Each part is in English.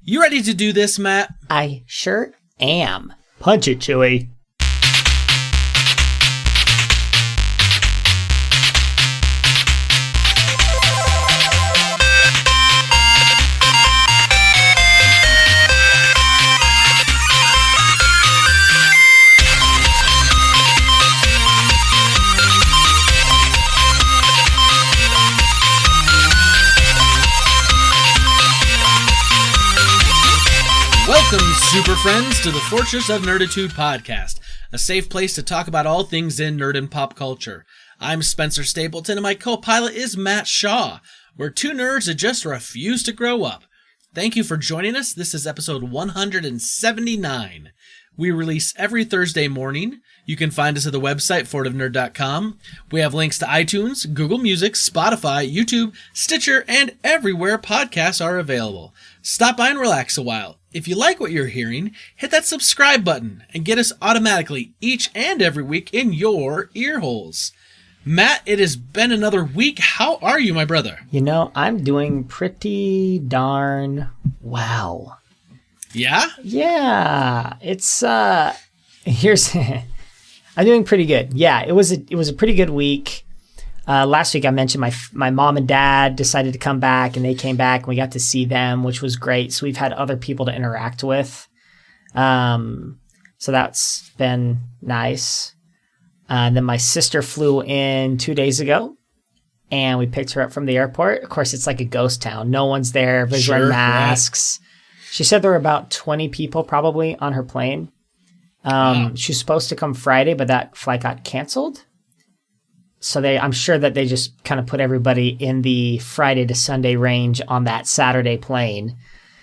You ready to do this, Matt? I sure am. Punch it, Chewie. Welcome, super friends, to the Fortress of Nerditude podcast, a safe place to talk about all things in nerd and pop culture. I'm Spencer Stapleton, and my co-pilot is Matt Shaw. We're two nerds that just refuse to grow up. Thank you for joining us. This is episode 179. We release every Thursday morning. You can find us at the website, fortofnerd.com. We have links to iTunes, Google Music, Spotify, YouTube, Stitcher, and everywhere podcasts are available. Stop by and relax a while. If you like what you're hearing, hit that subscribe button and get us automatically each and every week in your ear holes. Matt, it has been another week. How are you, my brother? You know, I'm doing pretty darn well. Yeah? Yeah. It's, I'm doing pretty good. Yeah, it was a pretty good week. Last week I mentioned my mom and dad decided to come back, and they came back and we got to see them, which was great. So we've had other people to interact with. So that's been nice. Then my sister flew in 2 days ago, and we picked her up from the airport. Of course, it's like a ghost town. No one's there. Everybody's wearing masks. Right. She said there were about 20 people probably on her plane. She was supposed to come Friday, but that flight got canceled. So I'm sure that they just kind of put everybody in the Friday to Sunday range on that Saturday plane.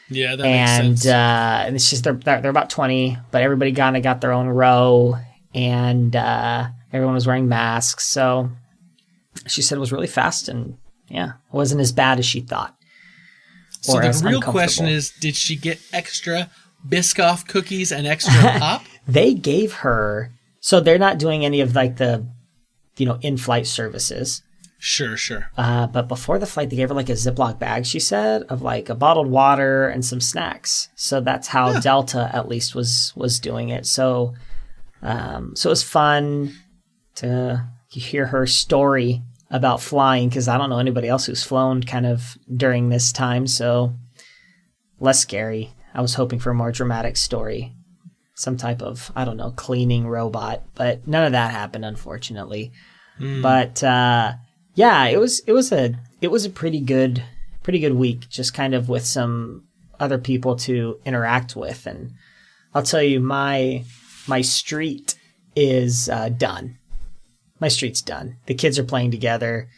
Yeah, that makes sense. And it's just they're about 20, but everybody kind of got their own row, and everyone was wearing masks. So she said it was really fast, and yeah, it wasn't as bad as she thought. So the real question is, did she get extra Biscoff cookies and extra pop? They gave her, so they're not doing any of like the, in-flight services. Sure. But before the flight, they gave her like a Ziploc bag, she said, of like a bottled water and some snacks. So that's how Delta at least was doing it. So it was fun to hear her story about flying, because I don't know anybody else who's flown kind of during this time. So less scary. I was hoping for a more dramatic story. Some type of, I don't know, cleaning robot, but none of that happened, unfortunately. But yeah, it was a pretty good week, just kind of with some other people to interact with. And I'll tell you, my street is done. My street's done. The kids are playing together.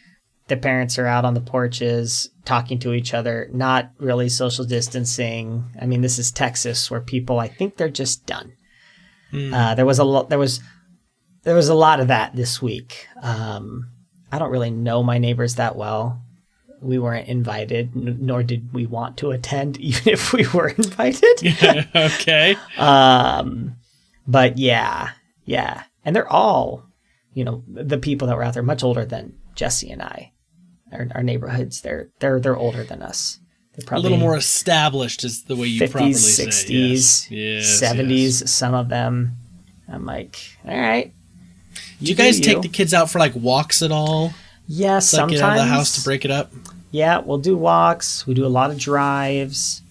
The parents are out on the porches talking to each other, not really social distancing. I mean, this is Texas, where people, I think they're just done. There was a lot of that this week. I don't really know my neighbors that well. We weren't invited, nor did we want to attend, even if we were invited. Yeah, okay. But yeah. And they're all, the people that were out there much older than Jesse and I. Our neighborhoods, they're older than us. They're probably a little more established, is the way you 50s, probably 60s, say. Yes, 70s, some of them. I'm like, all right. Do you guys take the kids out for like walks at all? Yeah, sometimes. Get out of the house to break it up? Yeah, we'll do walks. We do a lot of drives.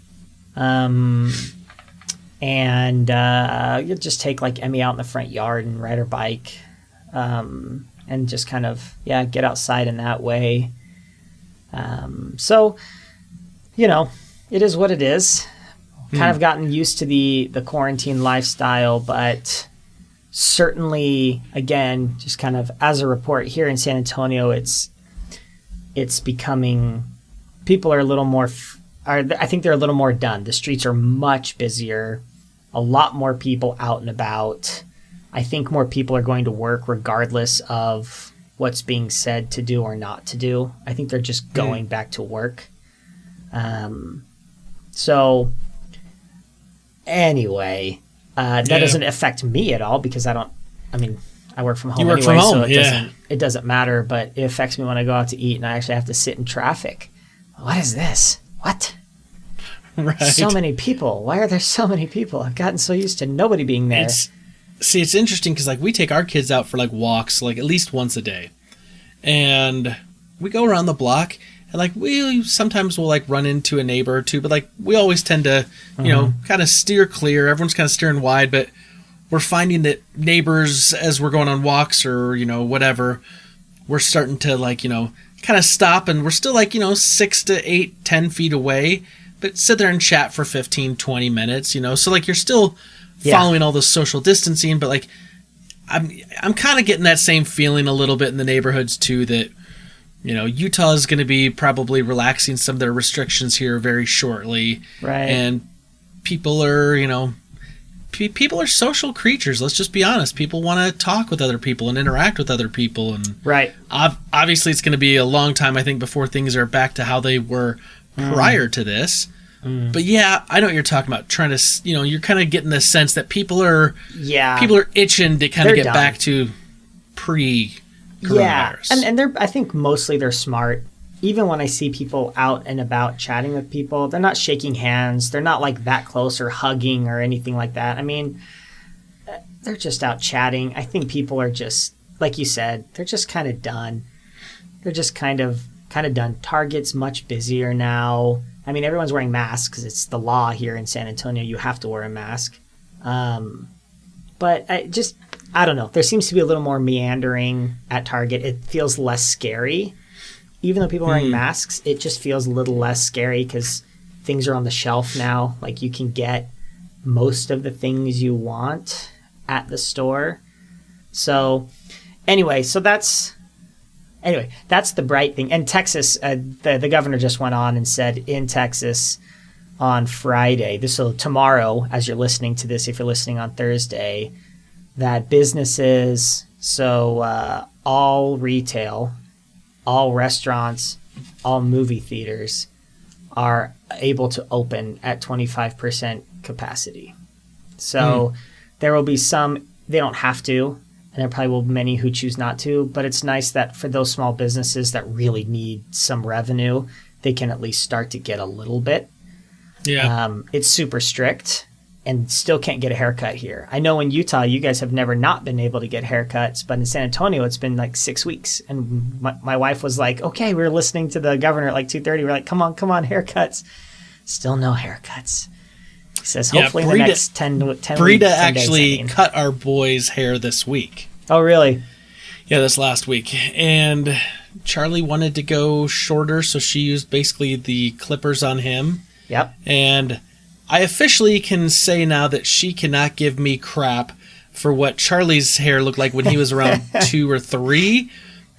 And you'll just take like Emmy out in the front yard and ride her bike. And just kind of, get outside in that way. So, it is what it is. Kind of gotten used to the quarantine lifestyle, but certainly, again, just kind of as a report here in San Antonio, it's becoming, people are a little more, I think they're a little more done. The streets are much busier, a lot more people out and about. I think more people are going to work regardless of what's being said to do or not to do. I think they're just going back to work. So anyway, that doesn't affect me at all, because I work from home anyway, so it doesn't matter, but it affects me when I go out to eat and I actually have to sit in traffic. What is this? What? Right. So many people. Why are there so many people? I've gotten so used to nobody being there. It's interesting because like we take our kids out for like walks like at least once a day, and we go around the block, and like we sometimes will like run into a neighbor or two, but like we always tend to you know kind of steer clear. Everyone's kind of steering wide, but we're finding that neighbors, as we're going on walks or you know whatever, we're starting to like you know kind of stop, and we're still like you know 6 to 8, 10 feet away, but sit there and chat for 15, 20 minutes, you know. So like you're still following all the social distancing, but like I'm kind of getting that same feeling a little bit in the neighborhoods too, that you know Utah is going to be probably relaxing some of their restrictions here very shortly, right? And people are you know people are social creatures. Let's just be honest. People want to talk with other people and interact with other people, and right. Obviously it's going to be a long time I think before things are back to how they were prior to this. But yeah, I know what you're talking about. Trying to, you know, you're kind of getting the sense that people are itching to kind of get back to pre-coronavirus. Yeah, and I think mostly they're smart. Even when I see people out and about chatting with people, they're not shaking hands. They're not like that close or hugging or anything like that. I mean, they're just out chatting. I think people are just, like you said, they're just kind of done. They're just kind of done. Target's much busier now. I mean, everyone's wearing masks because it's the law here in San Antonio. You have to wear a mask. But I don't know. There seems to be a little more meandering at Target. It feels less scary. Even though people are wearing masks, it just feels a little less scary because things are on the shelf now. Like you can get most of the things you want at the store. So anyway, that's the bright thing. And Texas, the governor just went on and said in Texas on Friday, tomorrow, as you're listening to this, if you're listening on Thursday, that businesses, so all retail, all restaurants, all movie theaters are able to open at 25% capacity. So there will be some, they don't have to, and there probably will be many who choose not to, but it's nice that for those small businesses that really need some revenue, they can at least start to get a little bit. Yeah. It's super strict and still can't get a haircut here. I know in Utah, you guys have never not been able to get haircuts, but in San Antonio, it's been like 6 weeks. And my wife was like, okay, we were listening to the governor at like 2:30. We're like, come on, haircuts. Still no haircuts. He says, hopefully in the next 10 Brita actually cut our boy's hair this week. Oh, really? Yeah, this last week. And Charlie wanted to go shorter, so she used basically the clippers on him. Yep. And I officially can say now that she cannot give me crap for what Charlie's hair looked like when he was around 2 or 3,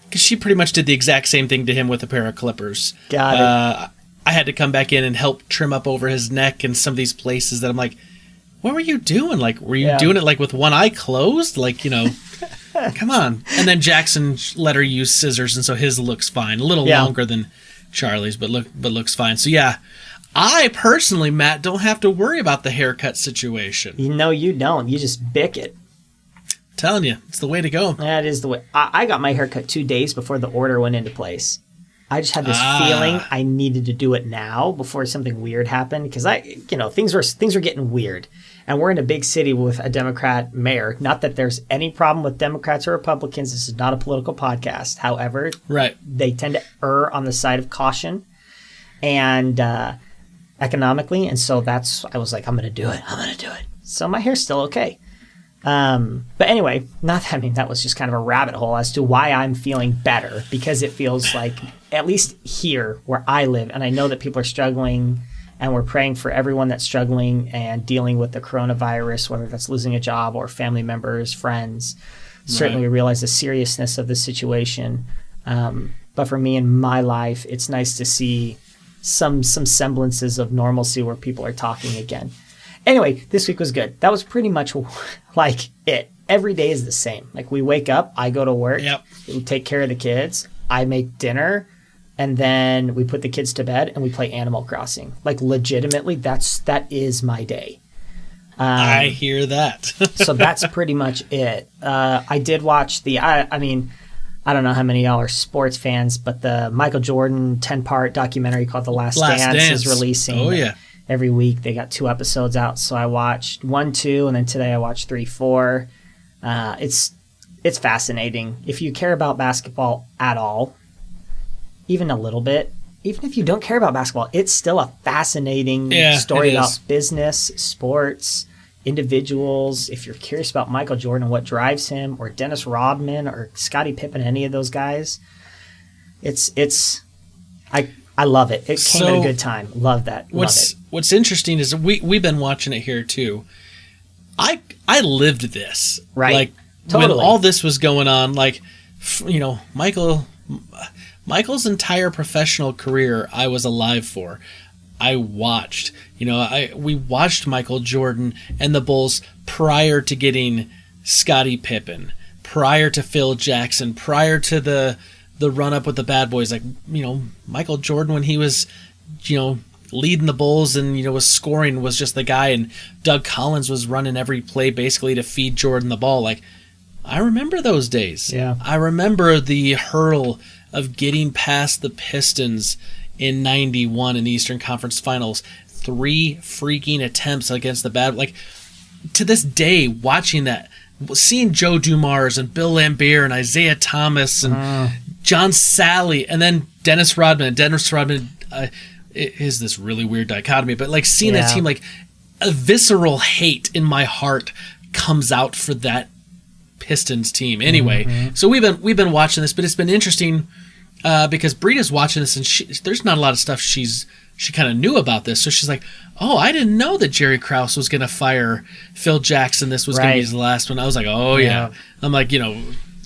because she pretty much did the exact same thing to him with a pair of clippers. Got it. I had to come back in and help trim up over his neck and some of these places that I'm like, what were you doing? Like, were you doing it like with one eye closed? Like, you know, come on. And then Jackson let her use scissors, and so his looks fine. A little longer than Charlie's, but looks fine. So yeah, I personally, Matt, don't have to worry about the haircut situation. No, you don't. You just bick it. I'm telling you, it's the way to go. That is the way. I got my haircut 2 days before the order went into place. I just had this feeling I needed to do it now before something weird happened, because things were getting weird, and we're in a big city with a Democrat mayor. Not that there's any problem with Democrats or Republicans. This is not a political podcast. However, they tend to err on the side of caution and economically, and so I was like, I'm going to do it. So my hair's still okay. But anyway, that was just kind of a rabbit hole as to why I'm feeling better, because it feels like, at least here where I live, and I know that people are struggling, and we're praying for everyone that's struggling and dealing with the coronavirus, whether that's losing a job or family members, friends. Certainly we realize the seriousness of the situation. But for me in my life, it's nice to see some semblances of normalcy where people are talking again. Anyway, this week was good. That was pretty much like it. Every day is the same. Like, we wake up, I go to work, we take care of the kids, I make dinner, and then we put the kids to bed and we play Animal Crossing. Like, legitimately, that is my day. I hear that. So that's pretty much it. I did watch I don't know how many of y'all are sports fans, but the Michael Jordan 10-part documentary called The Last Dance is releasing. Oh, yeah. every week. They got 2 episodes out, so I watched 1, 2, and then today I watched 3, 4. It's fascinating. If you care about basketball at all, even a little bit, even if you don't care about basketball, it's still a fascinating story about business, sports, individuals. If you're curious about Michael Jordan and what drives him, or Dennis Rodman, or Scottie Pippen, any of those guys, I love it. It came at a good time. Love that. What's interesting is we've been watching it here too. I lived this. Right. Like totally. when all this was going on, like, you know, Michael's entire professional career I was alive for. I watched. You know, we watched Michael Jordan and the Bulls prior to getting Scottie Pippen, prior to Phil Jackson, prior to the run up with the bad boys. Like, you know, Michael Jordan, when he was, you know, leading the Bulls and, you know, was scoring, was just the guy, and Doug Collins was running every play basically to feed Jordan the ball. Like, I remember those days. Yeah. I remember the hurdle of getting past the Pistons in 91 in the Eastern Conference Finals. 3 freaking attempts against the bad. Like, to this day, watching that, seeing Joe Dumars and Bill Laimbeer and Isaiah Thomas and John Sally, and then Dennis Rodman. Dennis Rodman is this really weird dichotomy, but like seeing that team, like a visceral hate in my heart comes out for that Pistons team. Anyway, so we've been watching this, but it's been interesting because Breda's watching this, and there's not a lot of stuff she kind of knew about this. So she's like, oh, I didn't know that Jerry Krause was going to fire Phil Jackson. This was going to be his last one. I was like, oh yeah. I'm like, you know,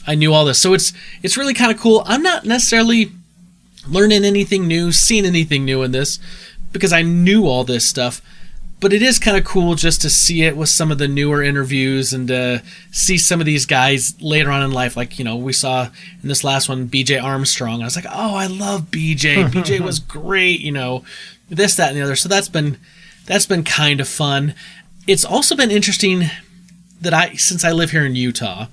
I knew all this. So it's really kind of cool. I'm not necessarily learning anything new, seeing anything new in this, because I knew all this stuff. But it is kind of cool just to see it with some of the newer interviews and see some of these guys later on in life. Like, you know, we saw in this last one, BJ Armstrong. I was like, oh, I love BJ. BJ was great, you know, this, that, and the other. So that's been kind of fun. It's also been interesting that since I live here in Utah,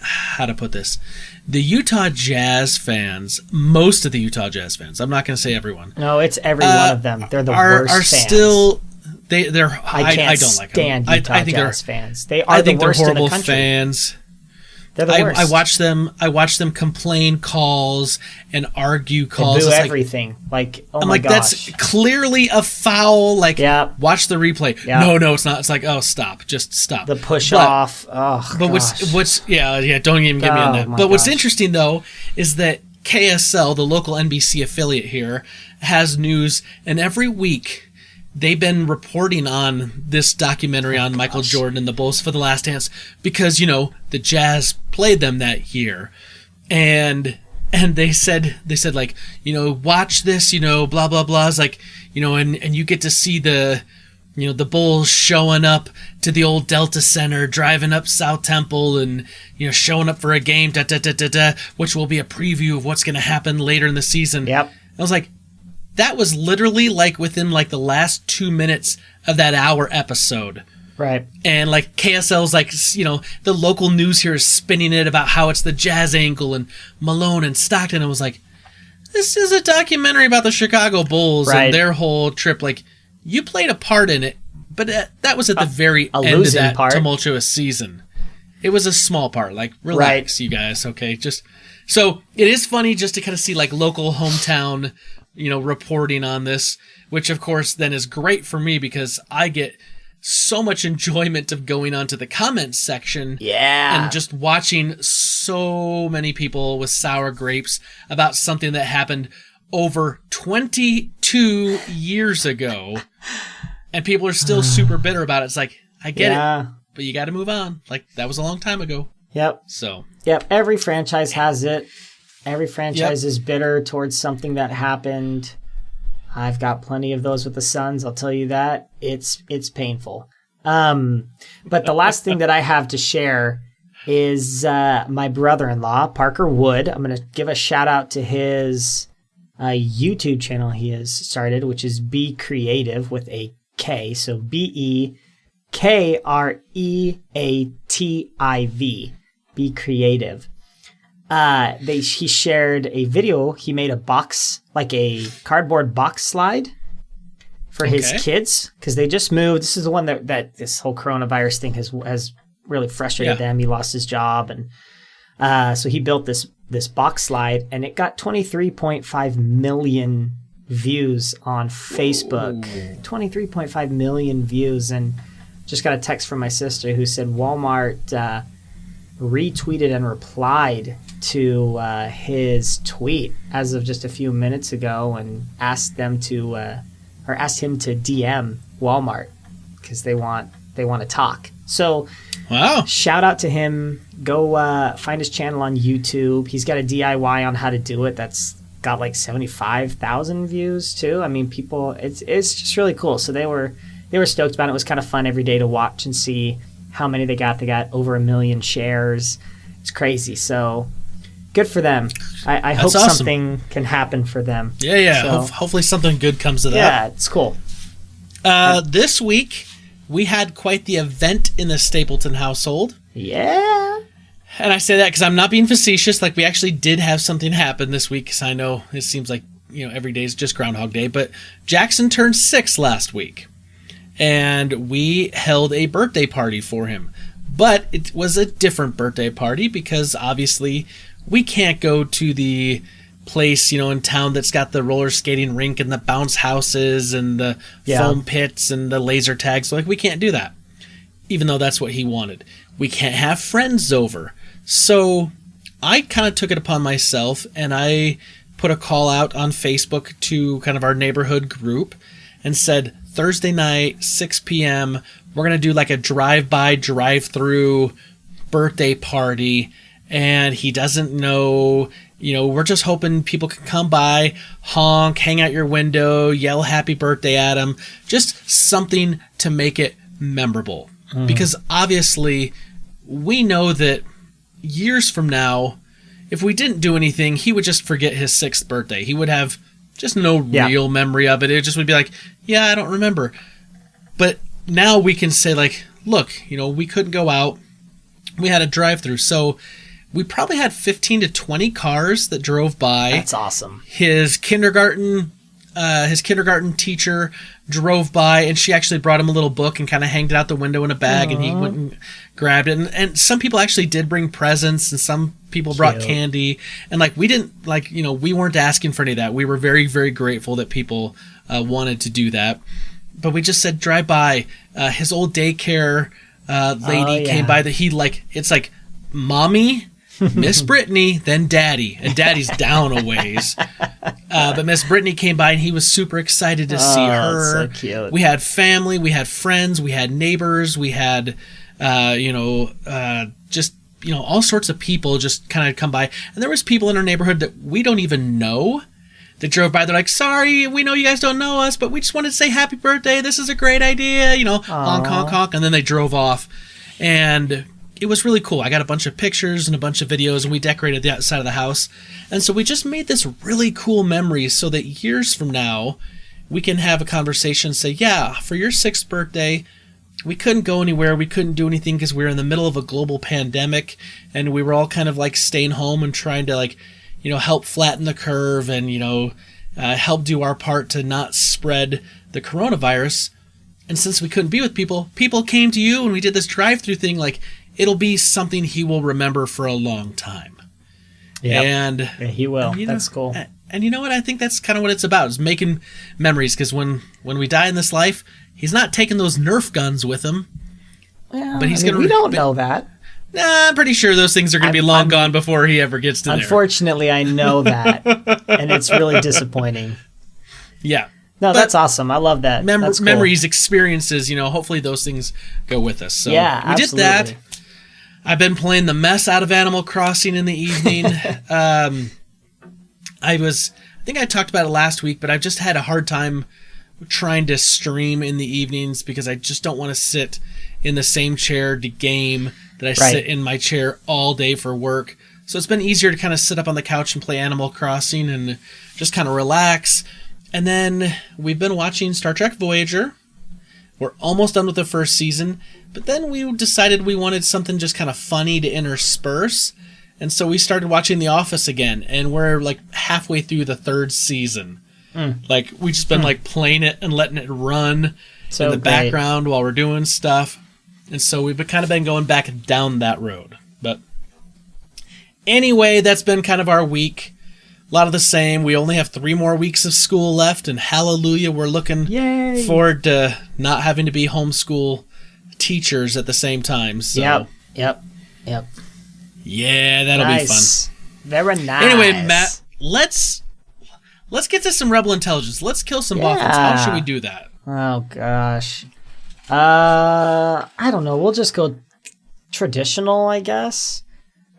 how to put this, the Utah Jazz fans, most of the Utah Jazz fans, I'm not going to say everyone. No, it's every one of them. They're the worst are fans. They're I don't like stand them. Utah I think Jazz fans. They are the worst in the country. Fans. They're the worst. I watch them complain calls and argue calls. They boo everything. Like, oh I'm my like, gosh. that's clearly a foul. Like, watch the replay. Yeah. No, it's not. It's like, oh, stop. Just stop. The push off. Oh, but gosh. what's don't even get me on that. But what's interesting though is that KSL, the local NBC affiliate here, has news, and every week they've been reporting on this documentary on Michael Jordan and the Bulls for The Last Dance, because, you know, the Jazz played them that year. And they said like, you know, watch this, you know, blah, blah, blah. It's like, you know, and you get to see the Bulls showing up to the old Delta Center, driving up South Temple, and, you know, showing up for a game, which will be a preview of what's going to happen later in the season. Yep. I was like, that was literally like within like the last 2 minutes of that hour episode. Right. And like KSL's like, you know, the local news here is spinning it about how it's the Jazz angle and Malone and Stockton. And I was like, this is a documentary about the Chicago Bulls and their whole trip. Like, you played a part in it, but that was at the very end of that tumultuous season. It was a small part. Like, relax, you guys, okay? Just so it is funny just to kind of see like local hometown, you know, reporting on this, which of course then is great for me because I get so much enjoyment of going onto the comments section and just watching so many people with sour grapes about something that happened over 22 years ago, and people are still super bitter about it. It's like, I get it, but you got to move on. Like, that was a long time ago. Yep. So. Yep. Every franchise has it. Every franchise is bitter towards something that happened. I've got plenty of those with the Suns. I'll tell you that. It's painful. But the last thing that I have to share is my brother-in-law, Parker Wood. I'm going to give a shout out to his YouTube channel he has started, which is Be Creative with a K. So BeKreativ. Be Creative. He shared a video. He made a box, like a cardboard box slide, for his kids, because they just moved. This is the one that this whole coronavirus thing has really frustrated them. He lost his job, and so he built this box slide, and it got 23.5 million views on Facebook. 23.5 million views, and just got a text from my sister who said Walmart retweeted and replied to his tweet as of just a few minutes ago, and asked him to DM Walmart because they want to talk. So, wow! Shout out to him. Go find his channel on YouTube. He's got a DIY on how to do it. That's got like 75,000 views too. I mean, people. It's just really cool. So they were stoked about it. It was kind of fun every day to watch and see how many they got. They got over 1 million shares. It's crazy. So good for them. I hope something can happen for them. Yeah. So, hopefully something good comes of that. Yeah, it's cool. This week, we had quite the event in the Stapleton household. Yeah. And I say that because I'm not being facetious. Like, we actually did have something happen this week, because I know it seems like, every day is just Groundhog Day. But Jackson turned 6 last week, and we held a birthday party for him. But it was a different birthday party because, obviously, we can't go to the place, in town that's got the roller skating rink and the bounce houses and the foam pits and the laser tags. So, we can't do that, even though that's what he wanted. We can't have friends over. So I kind of took it upon myself, and I put a call out on Facebook to kind of our neighborhood group and said, Thursday night, 6 p.m., we're going to do like a drive-by, drive-through birthday party, and he doesn't know. We're just hoping people can come by, honk, hang out your window, yell happy birthday at him. Just something to make it memorable. Because obviously, we know that years from now, if we didn't do anything, he would just forget his 6th birthday. He would have just no real memory of it. It just would be like, yeah, I don't remember. But now we can say, like, look, we couldn't go out. We had a drive-through. So we probably had 15 to 20 cars that drove by. That's awesome. His kindergarten teacher drove by, and she actually brought him a little book and kind of hanged it out the window in a bag. Aww. And he went and grabbed it. And some people actually did bring presents, and some people brought candy. And we didn't we weren't asking for any of that. We were very, very grateful that people wanted to do that. But we just said drive by. His old daycare lady came by. It's like mommy, Miss Brittany, then Daddy. And Daddy's down a ways. But Miss Brittany came by, and he was super excited to see her. So cute. We had family, we had friends, we had neighbors, we had, all sorts of people just kind of come by. And there was people in our neighborhood that we don't even know that drove by. They're like, sorry, we know you guys don't know us, but we just wanted to say happy birthday. This is a great idea. Honk, honk, honk. And then they drove off. And it was really cool. I got a bunch of pictures and a bunch of videos, and we decorated the outside of the house. And so we just made this really cool memory so that years from now, we can have a conversation and say, yeah, for your 6th birthday, we couldn't go anywhere. We couldn't do anything because we were in the middle of a global pandemic, and we were all kind of staying home and trying to help flatten the curve and, help do our part to not spread the coronavirus. And since we couldn't be with people came to you, and we did this drive-through thing. It'll be something he will remember for a long time. Yeah, and he will. That's cool. And you know what? I think that's kind of what it's about, is making memories. Because when we die in this life, he's not taking those Nerf guns with him. Well, but he's we don't know that. Nah, I'm pretty sure those things are going to be long gone before he ever gets to there. Unfortunately, I know that, and it's really disappointing. Yeah. No, that's awesome. I love that. That's cool. Memories, experiences, hopefully those things go with us. So yeah, we did that. I've been playing the mess out of Animal Crossing in the evening. I think I talked about it last week, but I've just had a hard time trying to stream in the evenings because I just don't want to sit in the same chair to game that I sit in my chair all day for work. So it's been easier to kind of sit up on the couch and play Animal Crossing and just kind of relax. And then we've been watching Star Trek Voyager. We're almost done with the first season, but then we decided we wanted something just kind of funny to intersperse. And so we started watching The Office again, and we're halfway through the 3rd season. Like we just been like playing it and letting it run So in the great. background while we're doing stuff. And so we've kind of been going back down that road. But anyway, that's been kind of our week. A lot of the same. We only have 3 more weeks of school left, and hallelujah, we're looking Yay. forward to not having to be homeschool teachers at the same time. So Yep. yeah, that'll be fun. Very nice. Anyway, Matt, let's get to some Rebel Intelligence. Let's kill some Boffins. How should we do that? Oh gosh. I don't know. We'll just go traditional, I guess,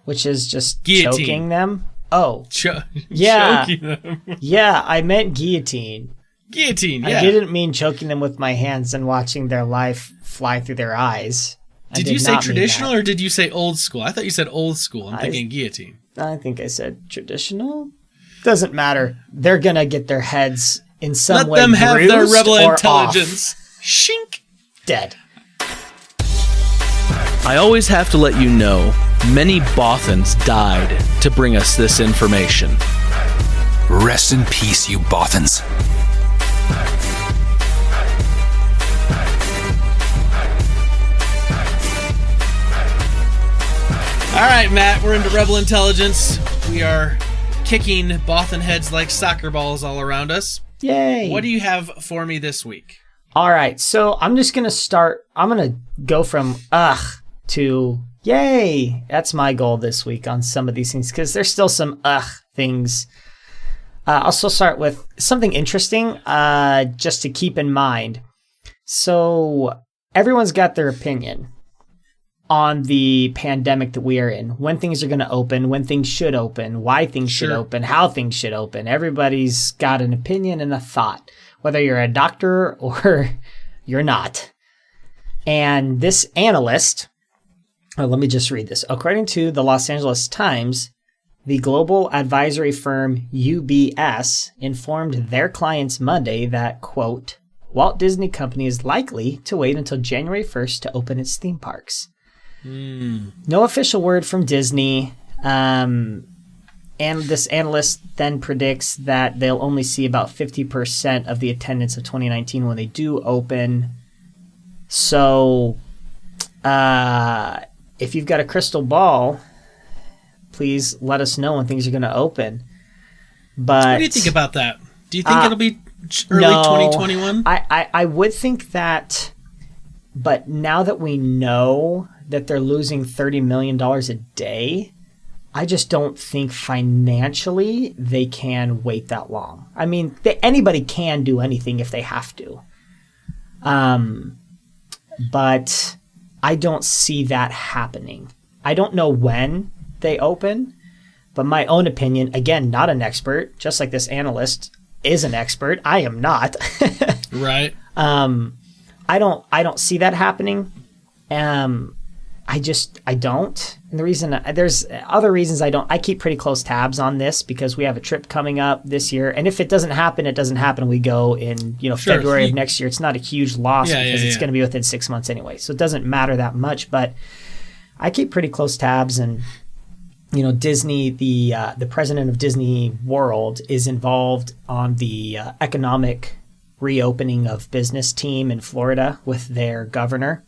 which is just Guillotine. choking them. Oh, Yeah. yeah. Choking them. Yeah, I meant guillotine. Guillotine, yeah. I didn't mean choking them with my hands and watching their life fly through their eyes. Did you say traditional or did you say old school? I thought you said old school. I'm thinking guillotine. I think I said traditional. Doesn't matter. They're going to get their heads in some way Let them have their bruised Rebel or Intelligence. off. Shink. Dead. I always have to let you know, many Bothans died to bring us this information. Rest in peace, you Bothans. All right, Matt, we're into Rebel Intelligence. We are kicking Bothan heads like soccer balls all around us. Yay. What do you have for me this week? All right, so I'm just going to start. I'm going to go from ugh to yay. That's my goal this week on some of these things because there's still some ugh things. I'll still start with something interesting just to keep in mind. So everyone's got their opinion on the pandemic that we are in, when things are going to open, when things should open, why things should open, how things should open. Everybody's got an opinion and a thought, whether you're a doctor or you're not. And this analyst, let me just read this. According to the Los Angeles Times, the global advisory firm UBS informed their clients Monday that, quote, Walt Disney Company is likely to wait until January 1st to open its theme parks. No official word from Disney. And this analyst then predicts that they'll only see about 50% of the attendance of 2019 when they do open. So if you've got a crystal ball, please let us know when things are going to open. But What do you think about that? Do you think it'll be early 2021? I would think that, but now that we know that they're losing $30 million a day, I just don't think financially they can wait that long. I mean, anybody can do anything if they have to. But I don't see that happening. I don't know when they open, but my own opinion, again, not an expert, just like this analyst is an expert. I am not. Right. I don't see that happening. I don't. And the reason, there's other reasons I don't. I keep pretty close tabs on this because we have a trip coming up this year. And if it doesn't happen, it doesn't happen. We go in, February of next year. It's not a huge loss because it's going to be within 6 months anyway. So it doesn't matter that much. But I keep pretty close tabs. And, Disney, the president of Disney World is involved on the economic reopening of business team in Florida with their governor.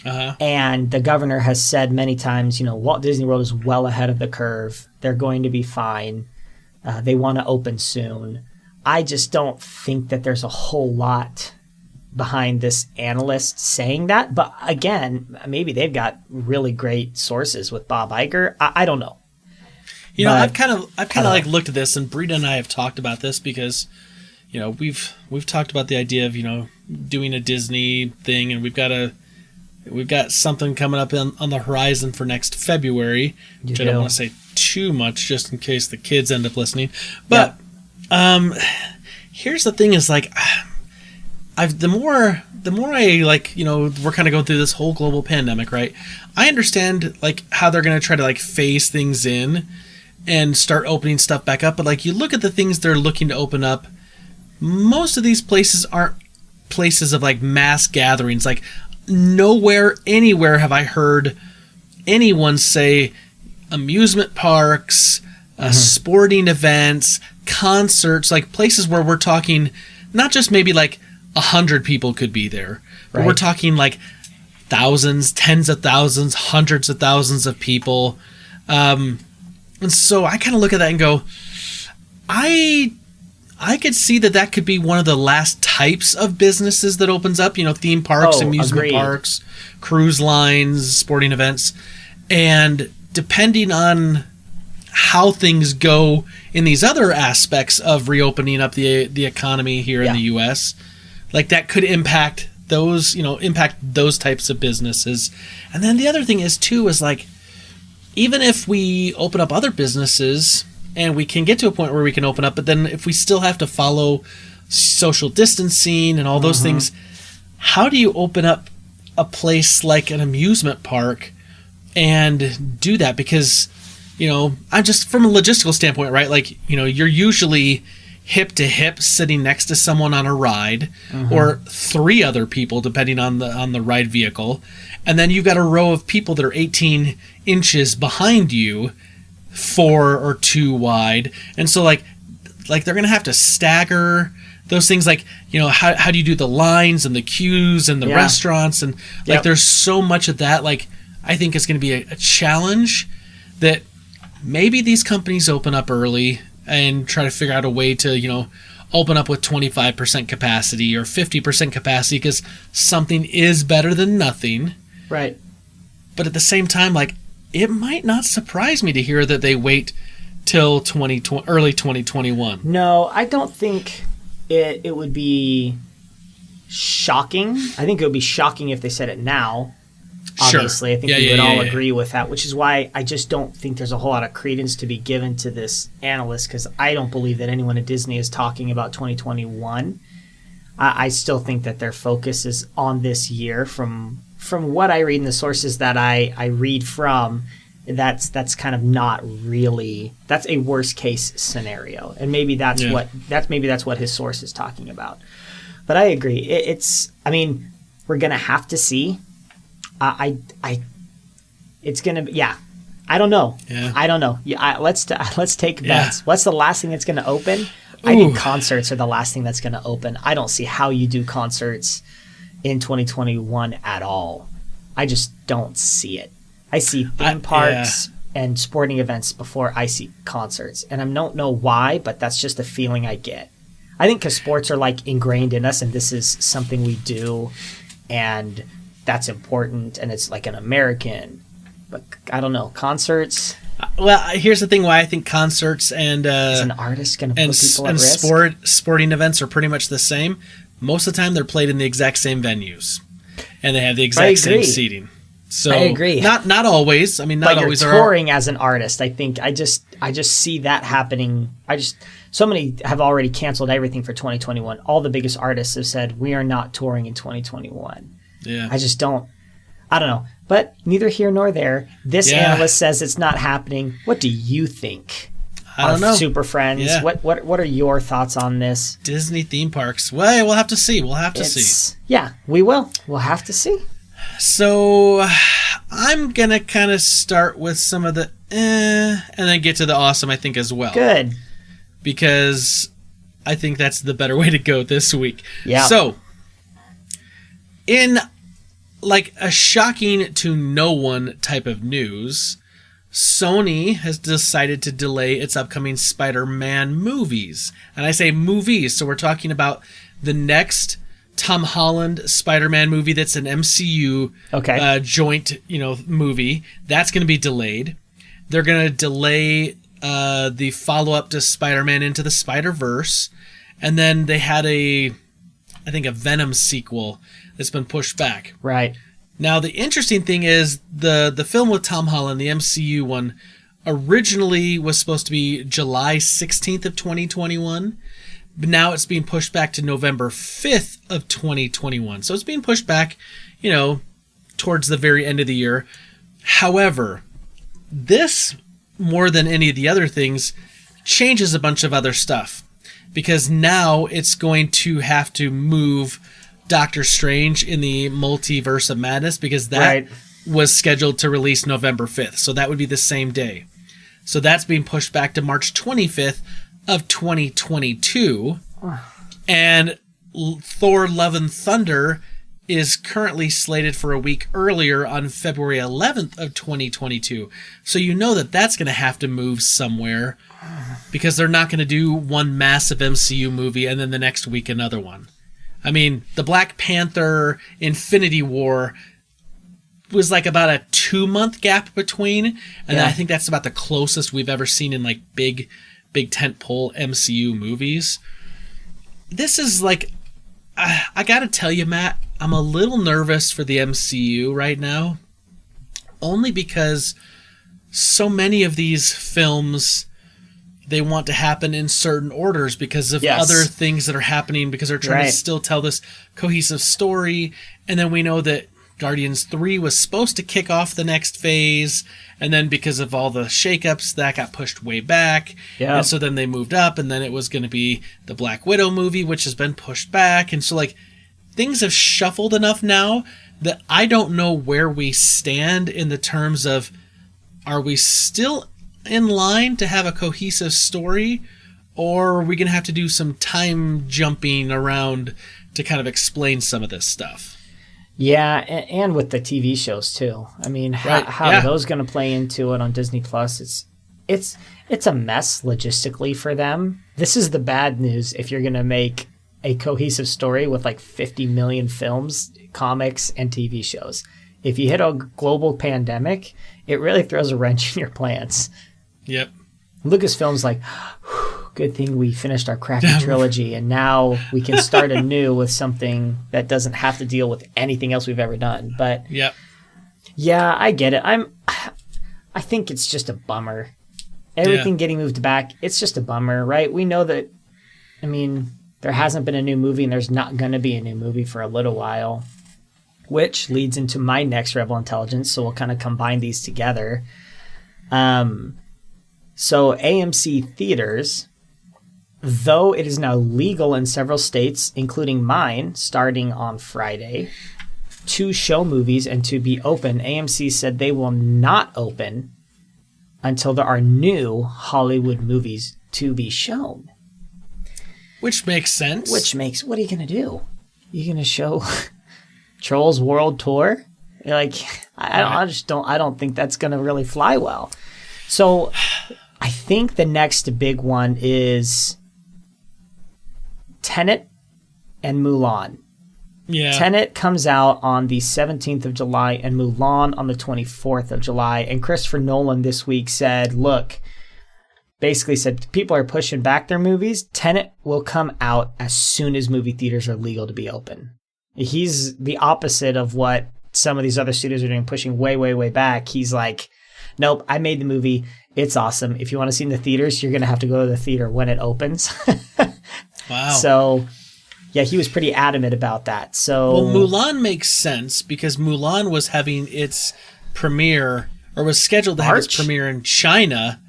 Uh-huh. And the governor has said many times, Walt Disney World is well ahead of the curve. They're going to be fine. They want to open soon. I just don't think that there's a whole lot behind this analyst saying that. But again, maybe they've got really great sources with Bob Iger. I don't know. I've kind of looked at this, and Brita and I have talked about this because, we've talked about the idea of, doing a Disney thing, and we've got something coming up on the horizon for next February, which I don't want to say too much just in case the kids end up listening. But here's the thing is the more I we're kind of going through this whole global pandemic, right? I understand how they're going to try to phase things in and start opening stuff back up. But you look at the things they're looking to open up, most of these places aren't places of mass gatherings. Nowhere, anywhere have I heard anyone say amusement parks, sporting events, concerts, like places where we're talking not just maybe like 100 people could be there, but we're talking like thousands, tens of thousands, hundreds of thousands of people. And so I kind of look at that and go, I could see that could be one of the last types of businesses that opens up, theme parks, amusement parks, cruise lines, sporting events. And depending on how things go in these other aspects of reopening up the economy here in the U.S., like that could impact those types of businesses. And then the other thing is like, even if we open up other businesses and we can get to a point where we can open up, but then if we still have to follow social distancing and all those things, how do you open up a place like an amusement park and do that? Because, I'm just from a logistical standpoint, right? Like, you're usually hip to hip sitting next to someone on a ride or 3 other people, depending on the ride vehicle. And then you've got a row of people that are 18 inches behind you, 4 or 2 wide. And so like they're going to have to stagger those things. Like, how do you do the lines and the queues and the restaurants? And like, there's so much of that. Like, I think it's going to be a challenge that maybe these companies open up early and try to figure out a way to, open up with 25% capacity or 50% capacity, because something is better than nothing. Right. But at the same time, like, it might not surprise me to hear that they wait till early 2021. No, I don't think it would be shocking. I think it would be shocking if they said it now. Obviously, I think we would all agree with that, which is why I just don't think there's a whole lot of credence to be given to this analyst, because I don't believe that anyone at Disney is talking about 2021. I still think that their focus is on this year. From what I read in the sources that I read from, that's kind of not really, that's a worst case scenario, and maybe that's what his source is talking about. But I agree. We're gonna have to see. It's gonna be, I don't know. Yeah. I don't know. Let's take bets. Yeah. What's the last thing that's gonna open? I think concerts are the last thing that's gonna open. I don't see how you do concerts in 2021 at all. I just don't see it. I see theme parks and sporting events before I see concerts, and I don't know why, but that's just a feeling I get. I think because sports are like ingrained in us, and this is something we do, and that's important, and it's like an American. But I don't know, concerts. Well, here's the thing: why I think concerts and is an artist going to put people at risk? Sporting events are pretty much the same. Most of the time, they're played in the exact same venues, and they have the exact same seating. So I agree. Not always. I mean, not but always. You're touring as an artist. I think I just see that happening. So many have already canceled everything for 2021. All the biggest artists have said we are not touring in 2021. Yeah. I don't know. But neither here nor there. This analyst says it's not happening. What do you think? I don't know. Super Friends. Yeah. What are your thoughts on this? Disney theme parks. Well, we'll have to see. See. Yeah, we will. We'll have to see. So I'm going to kind of start with some of the and then get to the awesome, I think, as well. Good. Because I think that's the better way to go this week. Yeah. So, in like a shocking to no one type of news, Sony has decided to delay its upcoming Spider-Man movies. And I say movies, so we're talking about the next Tom Holland Spider-Man movie that's an MCU joint, movie. That's going to be delayed. They're going to delay the follow-up to Spider-Man Into the Spider-Verse. And then they had I think a Venom sequel that's been pushed back. Right. Now, the interesting thing is the film with Tom Holland, the MCU one, originally was supposed to be July 16th of 2021. But now it's being pushed back to November 5th of 2021. So it's being pushed back, towards the very end of the year. However, this, more than any of the other things, changes a bunch of other stuff. Because now it's going to have to move Doctor Strange in the Multiverse of Madness, because that was scheduled to release November 5th. So that would be the same day. So that's being pushed back to March 25th of 2022. And Thor Love and Thunder is currently slated for a week earlier on February 11th of 2022. So you know that that's going to have to move somewhere because they're not going to do one massive MCU movie and then the next week another one. I mean, the Black Panther Infinity War was like about a 2-month gap between, and I think that's about the closest we've ever seen in like big tentpole MCU movies. This is like, I gotta tell you, Matt, I'm a little nervous for the MCU right now, only because so many of these films, they want to happen in certain orders because of other things that are happening, because they're trying to still tell this cohesive story. And then we know that Guardians 3 was supposed to kick off the next phase, and then because of all the shakeups, that got pushed way back. Yeah. And so then they moved up, and then it was going to be the Black Widow movie, which has been pushed back. And so like things have shuffled enough now that I don't know where we stand in the terms of, are we still in line to have a cohesive story, or are we going to have to do some time jumping around to kind of explain some of this stuff? Yeah, and with the TV shows too. I mean, how are those going to play into it on Disney Plus? It's a mess logistically for them. This is the bad news if you're going to make a cohesive story with like 50 million films, comics, and TV shows. If you hit a global pandemic, it really throws a wrench in your plans. Yep. Lucasfilm's like, good thing we finished our crappy trilogy, and now we can start anew with something that doesn't have to deal with anything else we've ever done. But yeah, I get it. I think it's just a bummer. Everything getting moved back, it's just a bummer, right? We know that, I mean, there hasn't been a new movie, and there's not going to be a new movie for a little while, which leads into my next Rebel Intelligence, so we'll kind of combine these together. So AMC theaters, though it is now legal in several states, including mine, starting on Friday, to show movies and to be open, AMC said they will not open until there are new Hollywood movies to be shown. Which makes sense. What are you going to do? You going to show Trolls World Tour? Like, I don't think that's going to really fly well. So I think the next big one is Tenet and Mulan. Yeah. Tenet comes out on the 17th of July and Mulan on the 24th of July. And Christopher Nolan this week said, basically said people are pushing back their movies. Tenet will come out as soon as movie theaters are legal to be open. He's the opposite of what some of these other studios are doing, pushing way, way, way back. He's like, nope, I made the movie. It's awesome. If you want to see it in the theaters, you're going to have to go to the theater when it opens. Wow. So, yeah, he was pretty adamant about that. So, well, Mulan makes sense because Mulan was having its premiere, or was scheduled to have its premiere in China,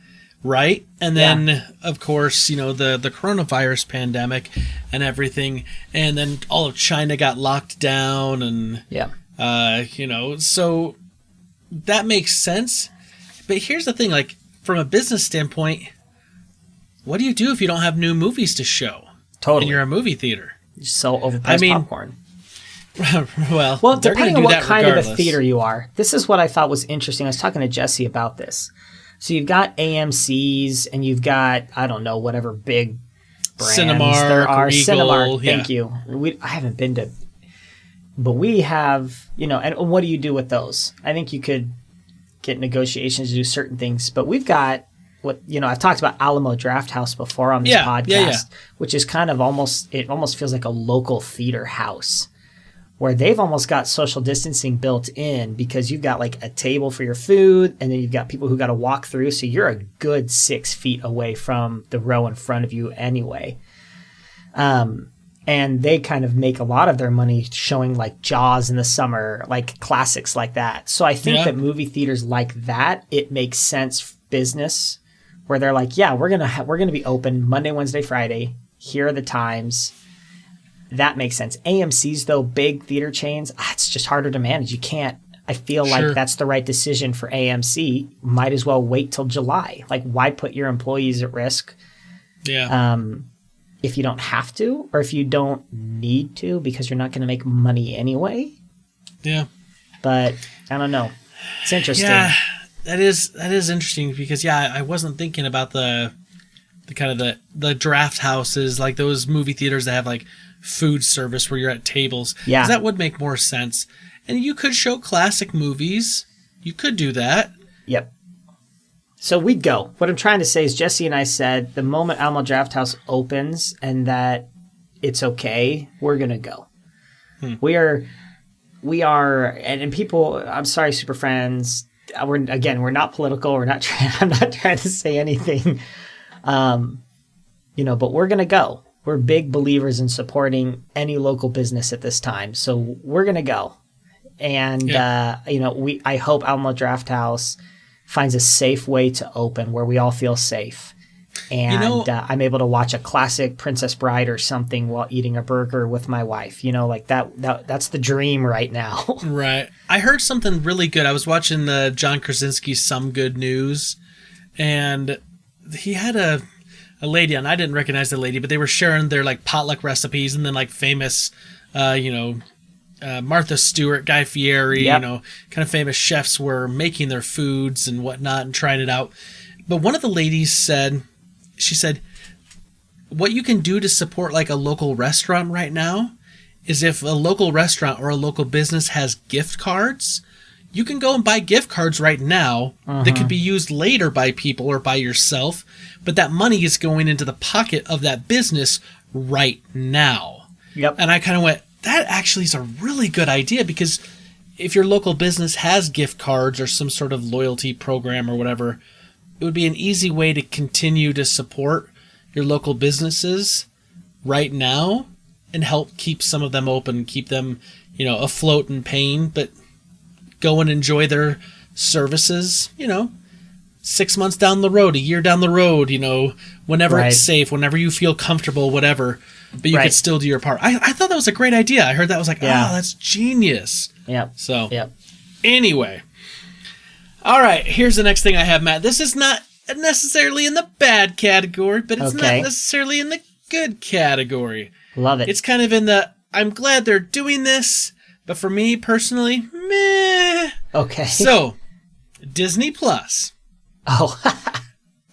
right? And then, of course, you know, the coronavirus pandemic and everything, and then all of China got locked down, and you know, so that makes sense. But here's the thing, like, from a business standpoint, what do you do if you don't have new movies to show? Totally. And you're a movie theater. You sell overpriced popcorn. well, depending on what kind of a theater you are. This is what I thought was interesting. I was talking to Jesse about this. So you've got AMCs, and you've got, I don't know, whatever big brands there are. Cinemark, thank you. I haven't been to, but we have, you know, and what do you do with those? I think you could get negotiations to do certain things, but we've got what, you know, I've talked about Alamo Drafthouse before on this podcast, which is kind of almost feels like a local theater house where they've almost got social distancing built in because you've got like a table for your food, and then you've got people who got to walk through. So you're a good 6 feet away from the row in front of you anyway. And they kind of make a lot of their money showing like Jaws in the summer, like classics like that. So I think that movie theaters like that, it makes sense business where they're like, yeah, we're gonna be open Monday, Wednesday, Friday. Here are the times. That makes sense. AMC's though, big theater chains, it's just harder to manage. You can't. I feel like that's the right decision for AMC. Might as well wait till July. Like, why put your employees at risk Yeah. If you don't have to, or if you don't need to, because you're not going to make money anyway. Yeah. But I don't know. It's interesting. Yeah, that is interesting because I wasn't thinking about the kind of the draft houses, like those movie theaters that have like food service where you're at tables. Yeah. 'Cause that would make more sense. And you could show classic movies. You could do that. Yep. So we'd go. What I'm trying to say is Jesse and I said the moment Alamo Draft House opens and that it's okay, we're going to go. We are, and people, I'm sorry, super friends. We're not political. I'm not trying to say anything, but we're going to go. We're big believers in supporting any local business at this time. So we're going to go. And, I hope Alamo Draft House finds a safe way to open where we all feel safe. And I'm able to watch a classic Princess Bride or something while eating a burger with my wife. Like that's the dream right now. Right. I heard something really good. I was watching the John Krasinski's Some Good News, and he had a lady on. I didn't recognize the lady, but they were sharing their like potluck recipes, and then like famous, Martha Stewart, Guy Fieri, Yep. kind of famous chefs were making their foods and whatnot and trying it out. But one of the ladies said, what you can do to support like a local restaurant right now is if a local restaurant or a local business has gift cards, you can go and buy gift cards right now that could be used later by people or by yourself, but that money is going into the pocket of that business right now. Yep. And I kind of went, that actually is a really good idea, because if your local business has gift cards or some sort of loyalty program or whatever, it would be an easy way to continue to support your local businesses right now and help keep some of them open, keep them, afloat and paying, but go and enjoy their services, 6 months down the road, a year down the road, whenever Right. it's safe, whenever you feel comfortable, whatever, but you Right. could still do your part. I thought that was a great idea. I heard that, I was like, Yeah. that's genius. Yep. So Yep. anyway, all right, here's the next thing I have, Matt. This is not necessarily in the bad category, but it's Okay. not necessarily in the good category. Love it. It's kind of in the, I'm glad they're doing this, but for me personally, meh. Okay. So, Disney Plus. Oh,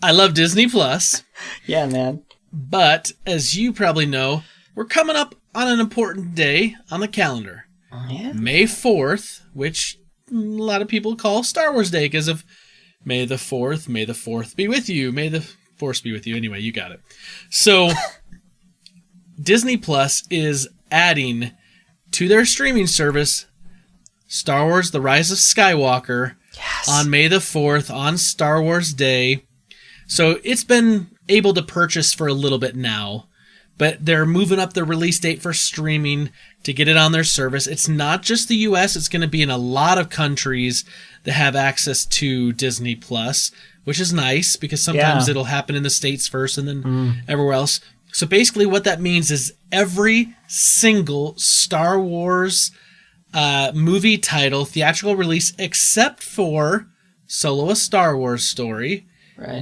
I love Disney Plus, yeah, man. but as you probably know, we're coming up on an important day on the calendar. Yeah. May 4th, which a lot of people call Star Wars Day because of May the 4th. May the 4th be with you. May the Force be with you. Anyway, you got it. So, Disney Plus is adding to their streaming service Star Wars The Rise of Skywalker on May the 4th on Star Wars Day. So it's been able to purchase for a little bit now, but they're moving up the release date for streaming to get it on their service. It's not just the US, it's going to be in a lot of countries that have access to Disney Plus, which is nice because sometimes it'll happen in the States first and then everywhere else. So basically what that means is every single Star Wars movie title, theatrical release, except for Solo: A Star Wars Story,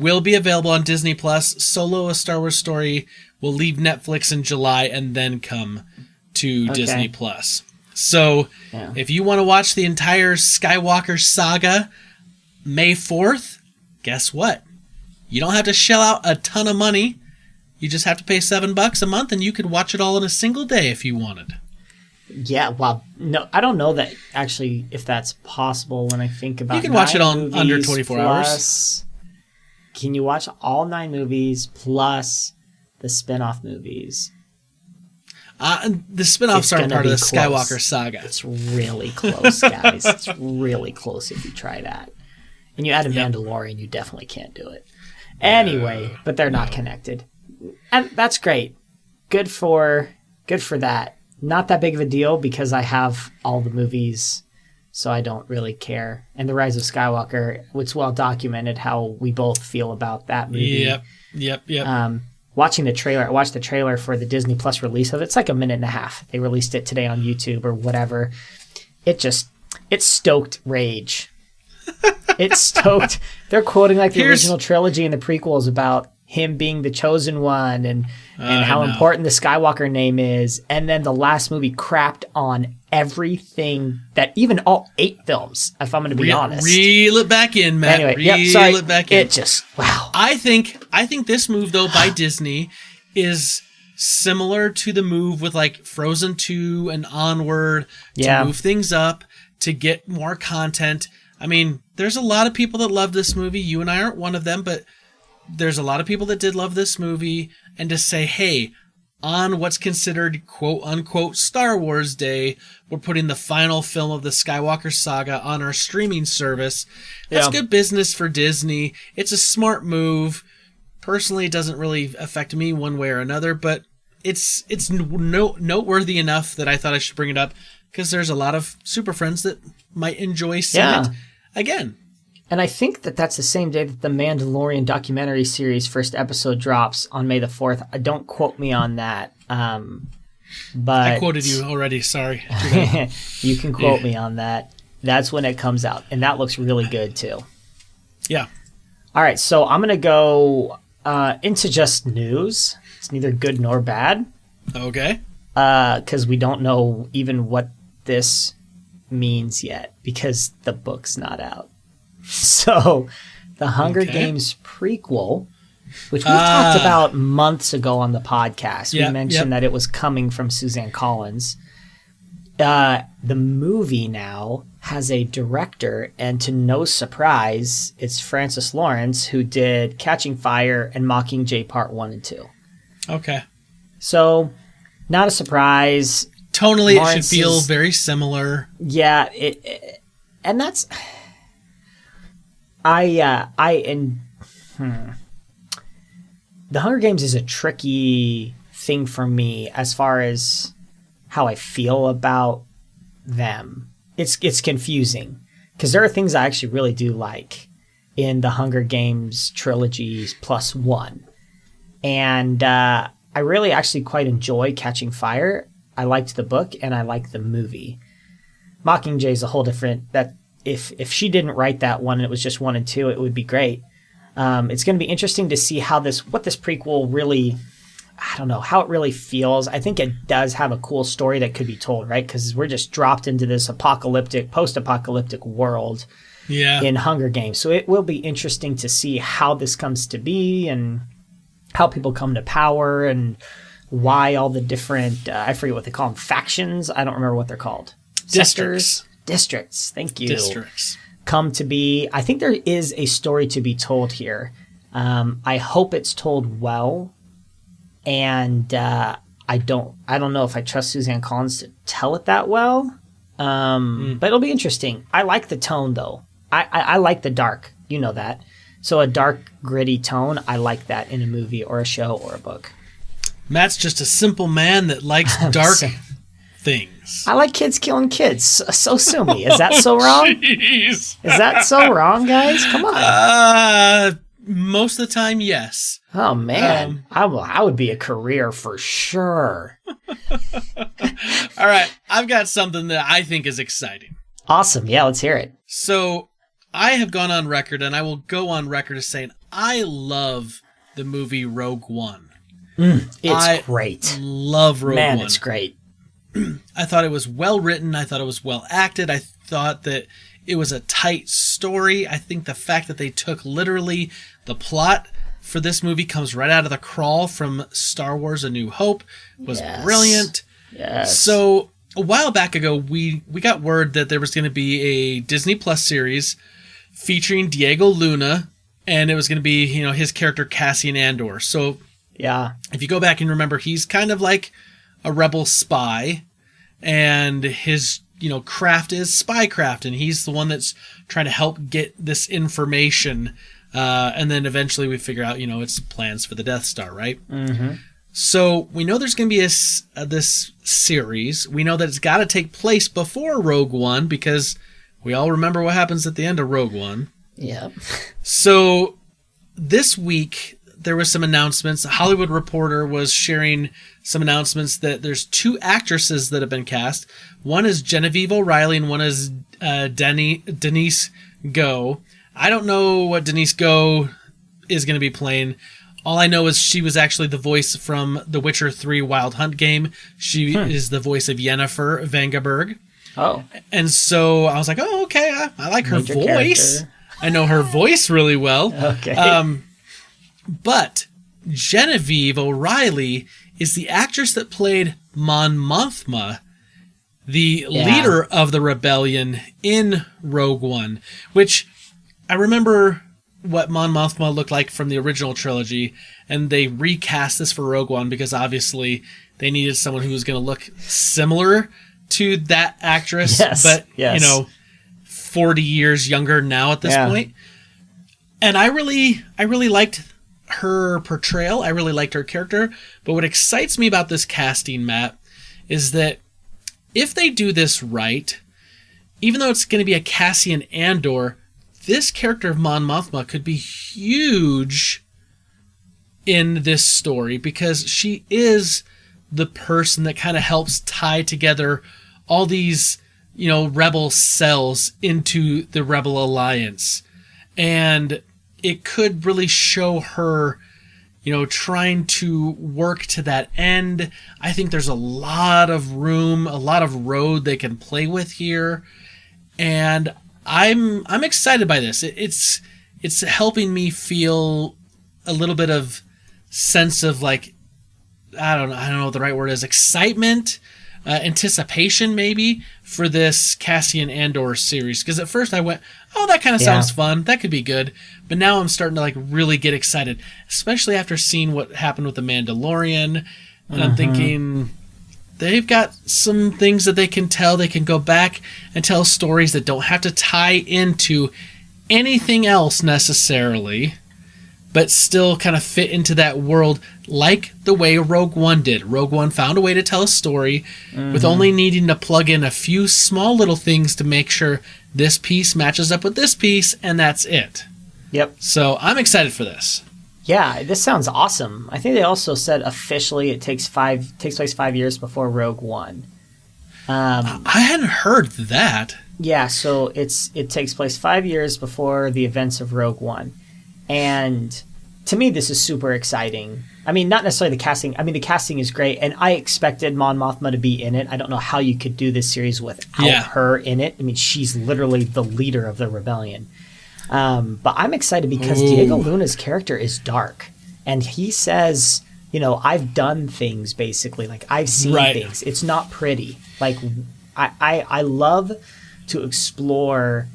will be available on Disney Plus. Solo: A Star Wars Story will leave Netflix in July and then come to Disney Plus. So if you want to watch the entire Skywalker saga May 4th, guess what? You don't have to shell out a ton of money. You just have to pay $7 a month and you could watch it all in a single day if you wanted. Yeah, well, no, I don't know that actually if that's possible when I think about it. You can watch it on under 24 hours. Can you watch all 9 movies plus the spin-off movies? The spin-offs aren't part of the Skywalker saga. It's really close, guys. It's really close if you try that. And you add a Mandalorian, you definitely can't do it. Anyway, but they're not connected. And that's great. Good for that. Not that big of a deal because I have all the movies, so I don't really care. And The Rise of Skywalker, it's well documented how we both feel about that movie. Yep. Watching the trailer, I watched the trailer for the Disney Plus release of it. It's like a minute and a half. They released it today on YouTube or whatever. It stoked rage. It stoked. They're quoting like the original trilogy and the prequels about him being the chosen one and how important the Skywalker name is. And then the last movie crapped on everything that even all 8 films, if I'm going to be honest. Reel it back in, Matt. Anyway, reel it back in. It just, wow. I think this move, though, by Disney is similar to the move with like Frozen 2 and Onward to move things up, to get more content. I mean, there's a lot of people that love this movie. You and I aren't one of them, but there's a lot of people that did love this movie. And to say, hey, on what's considered quote unquote Star Wars Day, we're putting the final film of the Skywalker saga on our streaming service. That's good business for Disney. It's a smart move. Personally, it doesn't really affect me one way or another, but it's noteworthy enough that I thought I should bring it up, because there's a lot of Super Friends that might enjoy seeing it again. And I think that's the same day that the Mandalorian documentary series first episode drops on May the 4th. Don't quote me on that. But I quoted you already. Sorry. You can quote me on that. That's when it comes out. And that looks really good too. Yeah. All right. So I'm going to go into just news. It's neither good nor bad. Okay. Because we don't know even what this means yet, because the book's not out. So the Hunger Games prequel, which we talked about months ago on the podcast, we mentioned that it was coming from Suzanne Collins. The movie now has a director, and to no surprise, it's Francis Lawrence, who did Catching Fire and Mockingjay Part 1 and 2. Okay. So, not a surprise. Tonally, Lawrence, it should feel very similar. Yeah, and that's... The Hunger Games is a tricky thing for me as far as how I feel about them. It's confusing, because there are things I actually really do like in the Hunger Games trilogy plus one. And I really actually quite enjoy Catching Fire. I liked the book and I liked the movie. Mockingjay is a whole different... If she didn't write that one and it was just 1 and 2, it would be great. It's going to be interesting to see what this prequel really... I don't know, how it really feels. I think it does have a cool story that could be told, right? Because we're just dropped into this post-apocalyptic world in Hunger Games. So it will be interesting to see how this comes to be and how people come to power and why all the different, I forget what they call them, factions. I don't remember what they're called. Districts. Thank you. Districts. Come to be. I think there is a story to be told here. I hope it's told well. And I don't know if I trust Suzanne Collins to tell it that well. But it'll be interesting. I like the tone, though. I like the dark. You know that. So a dark, gritty tone, I like that in a movie or a show or a book. Matt's just a simple man that likes dark things. I like kids killing kids. So sue me. Is that so wrong? Jeez. Is that so wrong, guys? Come on. Most of the time, yes. Oh, man. I would be a career for sure. All right. I've got something that I think is exciting. Awesome. Yeah, let's hear it. So I have gone on record, and I will go on record as saying I love the movie Rogue One. It's great. Love Rogue One. Man, it's great. I thought it was well written. I thought it was well acted. I thought that it was a tight story. I think the fact that they took literally the plot for this movie comes right out of the crawl from Star Wars A New Hope was brilliant. Yes. So a while back ago, we got word that there was going to be a Disney Plus series featuring Diego Luna, and it was going to be, his character Cassian Andor. So if you go back and remember, he's kind of like a rebel spy, and his craft is spycraft, and he's the one that's trying to help get this information, and then eventually we figure out it's plans for the Death Star, right? Mm-hmm. So we know there's going to be this series. We know that it's got to take place before Rogue One, because we all remember what happens at the end of Rogue One. Yeah. So this week there was some announcements. A Hollywood Reporter was sharing some announcements that there's 2 actresses that have been cast. One is Genevieve O'Reilly and one is Denise Go. I don't know what Denise Go is going to be playing. All I know is she was actually the voice from The Witcher 3 Wild Hunt game. She is the voice of Yennefer Vangaberg. Oh. And so I was like, oh, okay, I like her Major voice. character. I know her voice really well. Okay. But Genevieve O'Reilly is the actress that played Mon Mothma, the leader of the rebellion in Rogue One, which I remember what Mon Mothma looked like from the original trilogy, and they recast this for Rogue One because obviously they needed someone who was going to look similar to that actress, but 40 years younger now at this point. And I really liked her portrayal. I really liked her character. But what excites me about this casting, Matt, is that if they do this right, even though it's going to be a Cassian Andor, this character of Mon Mothma could be huge in this story because she is the person that kind of helps tie together all these, rebel cells into the Rebel Alliance. And it could really show her, trying to work to that end. I think there's a lot of room, a lot of road they can play with here. And I'm excited by this. It's helping me feel a little bit of sense of like, I don't know what the right word is, excitement, anticipation maybe for this Cassian Andor series. Because at first I went, oh, that kind of sounds fun. That could be good. But now I'm starting to like really get excited, especially after seeing what happened with The Mandalorian. And I'm thinking they've got some things that they can tell. They can go back and tell stories that don't have to tie into anything else necessarily, but still kind of fit into that world like the way Rogue One did. Rogue One found a way to tell a story with only needing to plug in a few small little things to make sure this piece matches up with this piece, and that's it. Yep. So I'm excited for this. Yeah, this sounds awesome. I think they also said officially it takes place 5 years before Rogue One. I hadn't heard that. Yeah, so it takes place 5 years before the events of Rogue One. And to me, this is super exciting. I mean, not necessarily the casting. I mean, the casting is great, and I expected Mon Mothma to be in it. I don't know how you could do this series without her in it. I mean, she's literally the leader of the rebellion. But I'm excited because Diego Luna's character is dark. And he says, I've done things, basically. Like, I've seen things. It's not pretty. Like, I love to explore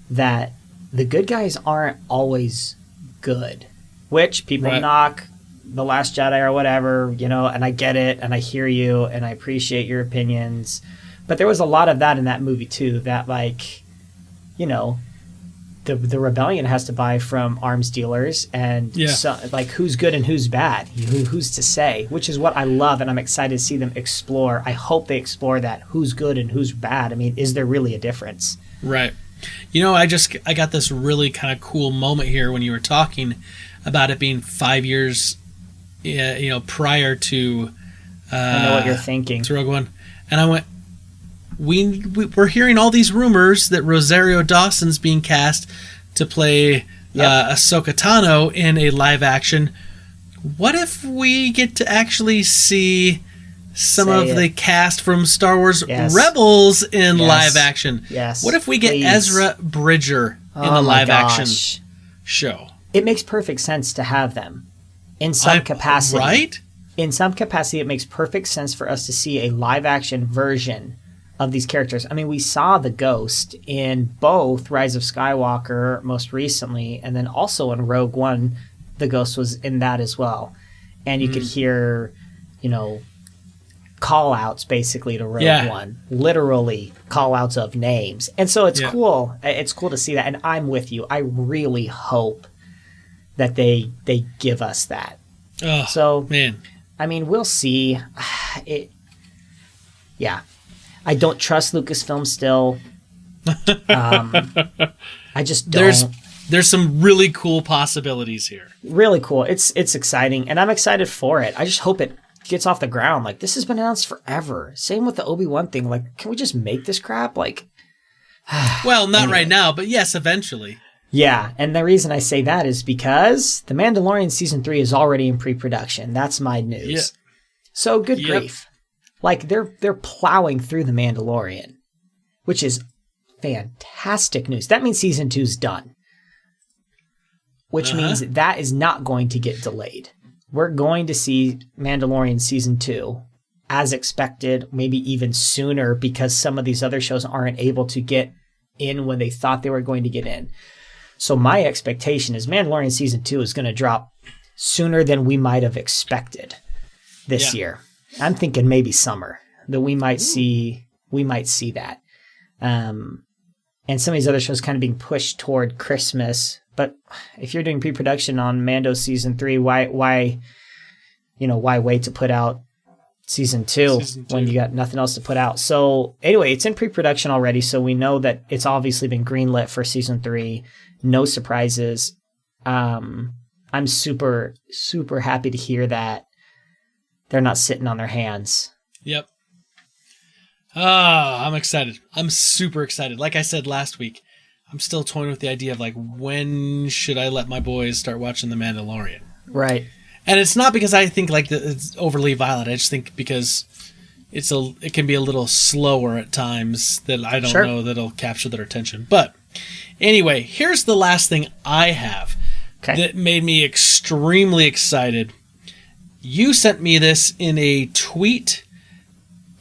that the good guys aren't always good, which people knock The Last Jedi or whatever, and I get it, and I hear you, and I appreciate your opinions. But there was a lot of that in that movie, too, that, like, the rebellion has to buy from arms dealers, and so, like, who's good and who's bad, who's to say, which is what I love, and I'm excited to see them explore. I hope they explore that, who's good and who's bad. I mean, is there really a difference? Right. I got this really kind of cool moment here when you were talking about it being 5 years, prior to. I know what you're thinking. To Rogue One, and I went. We're hearing all these rumors that Rosario Dawson's being cast to play Ahsoka Tano in a live action. What if we get to actually see some of the cast from Star Wars Rebels in live action? Yes. What if we get Ezra Bridger in the live action show? It makes perfect sense to have them in some capacity. Right? In some capacity, it makes perfect sense for us to see a live action version of these characters. I mean, we saw the Ghost in both Rise of Skywalker most recently, and then also in Rogue One, the Ghost was in that as well. And you could hear, call-outs basically to Rogue One. Literally call-outs of names. And so it's cool. It's cool to see that, and I'm with you. I really hope that they give us that. Oh, so, man. I mean, we'll see. I don't trust Lucasfilm still. I just don't. There's some really cool possibilities here. Really cool. It's exciting, and I'm excited for it. I just hope it gets off the ground. Like, this has been announced forever. Same with the Obi-Wan thing. Like, can we just make this crap? Like, well, not right now, but yes, eventually. Yeah, and the reason I say that is because The Mandalorian Season 3 is already in pre-production. That's my news. Yeah. So good grief. Like, they're plowing through The Mandalorian, which is fantastic news. That means Season 2's done, which means that is not going to get delayed. We're going to see Mandalorian Season 2 as expected, maybe even sooner, because some of these other shows aren't able to get in when they thought they were going to get in. So my expectation is Mandalorian Season 2 is going to drop sooner than we might have expected this year. I'm thinking maybe summer that we might see that. And some of these other shows kind of being pushed toward Christmas. But if you're doing pre-production on Mando Season 3, why wait to put out Season 2 when you got nothing else to put out? So anyway, it's in pre-production already, so we know that it's obviously been greenlit for Season 3. No surprises. I'm super, super happy to hear that they're not sitting on their hands. Yep. I'm excited. I'm super excited. Like I said last week, I'm still toying with the idea of like, when should I let my boys start watching The Mandalorian? Right. And it's not because I think like it's overly violent. I just think because it can be a little slower at times that I don't know that'll capture their attention. But anyway, here's the last thing I have that made me extremely excited. You sent me this in a tweet,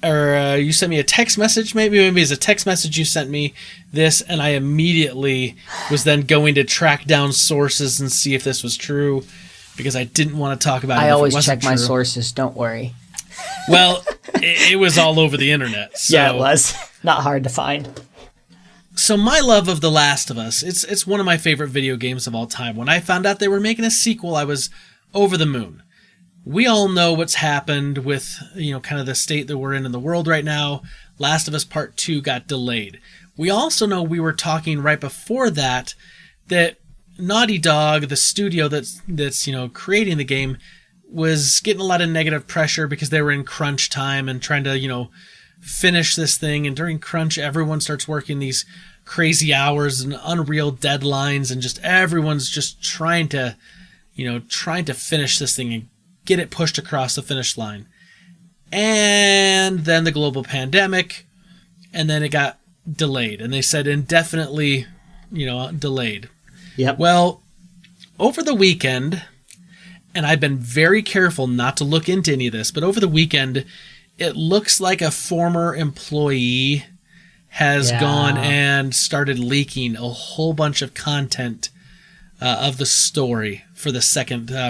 or you sent me a text message. Maybe it's a text message you sent me this, and I immediately was then going to track down sources and see if this was true, because I didn't want to talk about it. I always check my sources, don't worry. Well, it was all over the internet. So. Yeah, it was. Not hard to find. So my love of The Last of Us, it's one of my favorite video games of all time. When I found out they were making a sequel, I was over the moon. We all know what's happened with, kind of the state that we're in the world right now. Last of Us Part 2 got delayed. We also know we were talking right before that Naughty Dog, the studio that's creating the game, was getting a lot of negative pressure because they were in crunch time and trying to, finish this thing. And during crunch, everyone starts working these crazy hours and unreal deadlines, and just everyone's just trying to finish this thing and get it pushed across the finish line. And then the global pandemic, and then it got delayed. And they said indefinitely, delayed. Yep. Well, over the weekend, and I've been very careful not to look into any of this, but over the weekend, it looks like a former employee has gone and started leaking a whole bunch of content of the story for the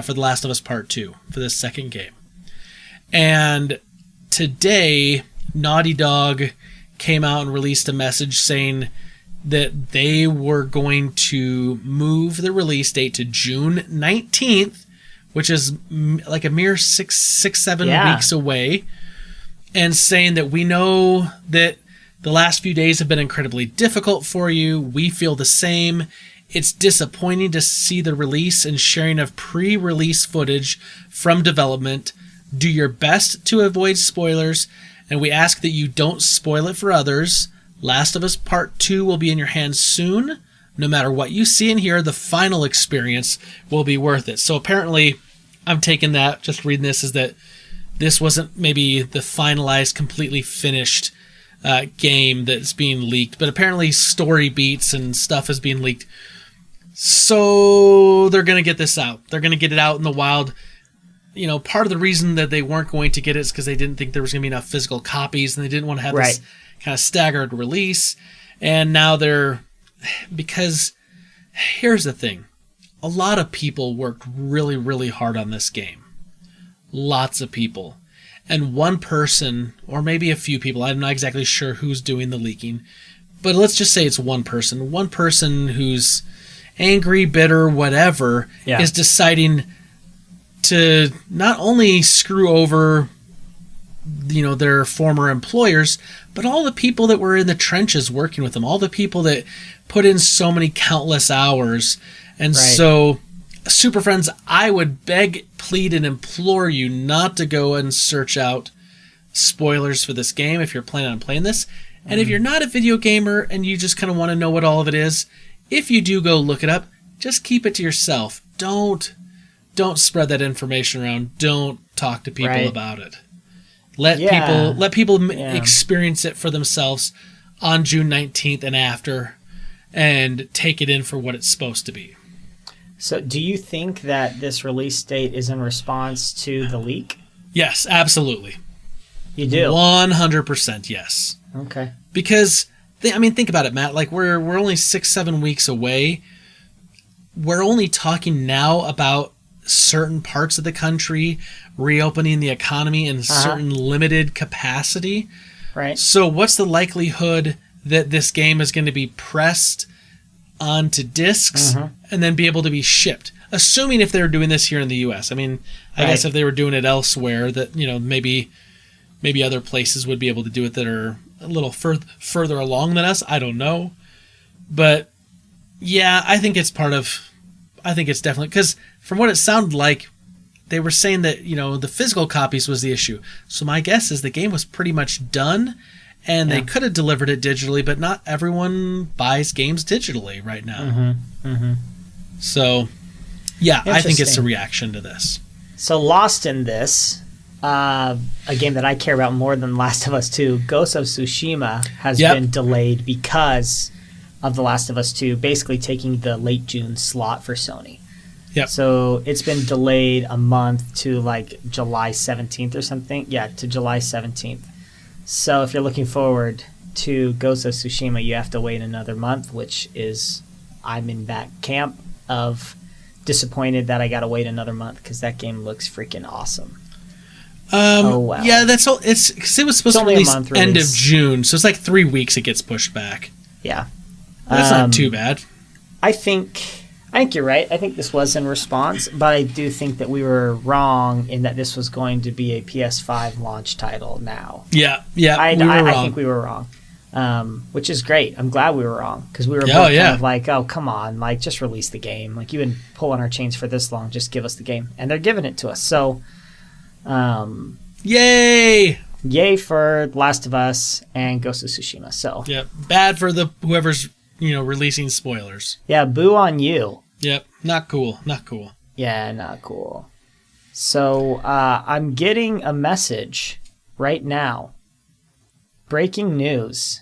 for The Last of Us Part 2, for this second game. And today, Naughty Dog came out and released a message saying that they were going to move the release date to June 19th, which is like a mere 7 weeks away, and saying that we know that the last few days have been incredibly difficult for you. We feel the same. It's disappointing to see the release and sharing of pre-release footage from development. Do your best to avoid spoilers, and we ask that you don't spoil it for others. Last of Us Part 2 will be in your hands soon. No matter what you see and hear, the final experience will be worth it. So apparently, I'm taking that, just reading this, is that this wasn't maybe the finalized, completely finished game that's being leaked, but apparently story beats and stuff is being leaked. So they're going to get this out. They're going to get it out in the wild. Part of the reason that they weren't going to get it is because they didn't think there was going to be enough physical copies, and they didn't want to have this kind of staggered release. And now because here's the thing. A lot of people worked really, really hard on this game. Lots of people. And one person, or maybe a few people, I'm not exactly sure who's doing the leaking, but let's just say it's one person who's angry, bitter, whatever, is deciding to not only screw over their former employers, but all the people that were in the trenches working with them, all the people that put in so many countless hours. And so, Super Friends, I would beg, plead, and implore you not to go and search out spoilers for this game if you're planning on playing this. And if you're not a video gamer and you just kind of want to know what all of it is if you do go look it up, just keep it to yourself. Don't spread that information around. Don't talk to people about it. Let people experience it for themselves on June 19th and after, and take it in for what it's supposed to be. So do you think that this release date is in response to the leak? Yes, absolutely. You do? 100% yes. Okay. Because, think about it, Matt. Like, we're only 6-7 weeks away. We're only talking now about certain parts of the country reopening the economy in certain limited capacity. Right. So what's the likelihood that this game is going to be pressed onto discs and then be able to be shipped? Assuming if they were doing this here in the U.S. I guess if they were doing it elsewhere, that maybe other places would be able to do it that are a little further along than us. I don't know. But yeah, I think it's definitely, because from what it sounded like, they were saying that, the physical copies was the issue. So my guess is the game was pretty much done, and they could have delivered it digitally, but not everyone buys games digitally right now. So, yeah, I think it's a reaction to this. So lost in this, a game that I care about more than Last of Us 2, Ghost of Tsushima has been delayed because of The Last of Us 2 basically taking the late June slot for Sony. Yep. So it's been delayed a month to like July 17th or something. Yeah, to July 17th. So if you're looking forward to Ghost of Tsushima, you have to wait another month, which is, I'm in that camp of disappointed that I got to wait another month because that game looks freaking awesome. Wow. Yeah, that's all. It's because it was supposed to release end of June, so it's like 3 weeks it gets pushed back. Yeah. That's not too bad. I think you're right. I think this was in response, but I do think that we were wrong in that this was going to be a PS5 launch title now. Yeah. I think we were wrong, which is great. I'm glad we were wrong because we were both kind of like, oh, come on, like just release the game. Like you've been pulling our chains for this long, just give us the game, and they're giving it to us. So, yay for Last of Us and Ghost of Tsushima. So bad for whoever's releasing spoilers. Yeah, boo on you. Yep, not cool. Yeah, not cool. So I'm getting a message right now. Breaking news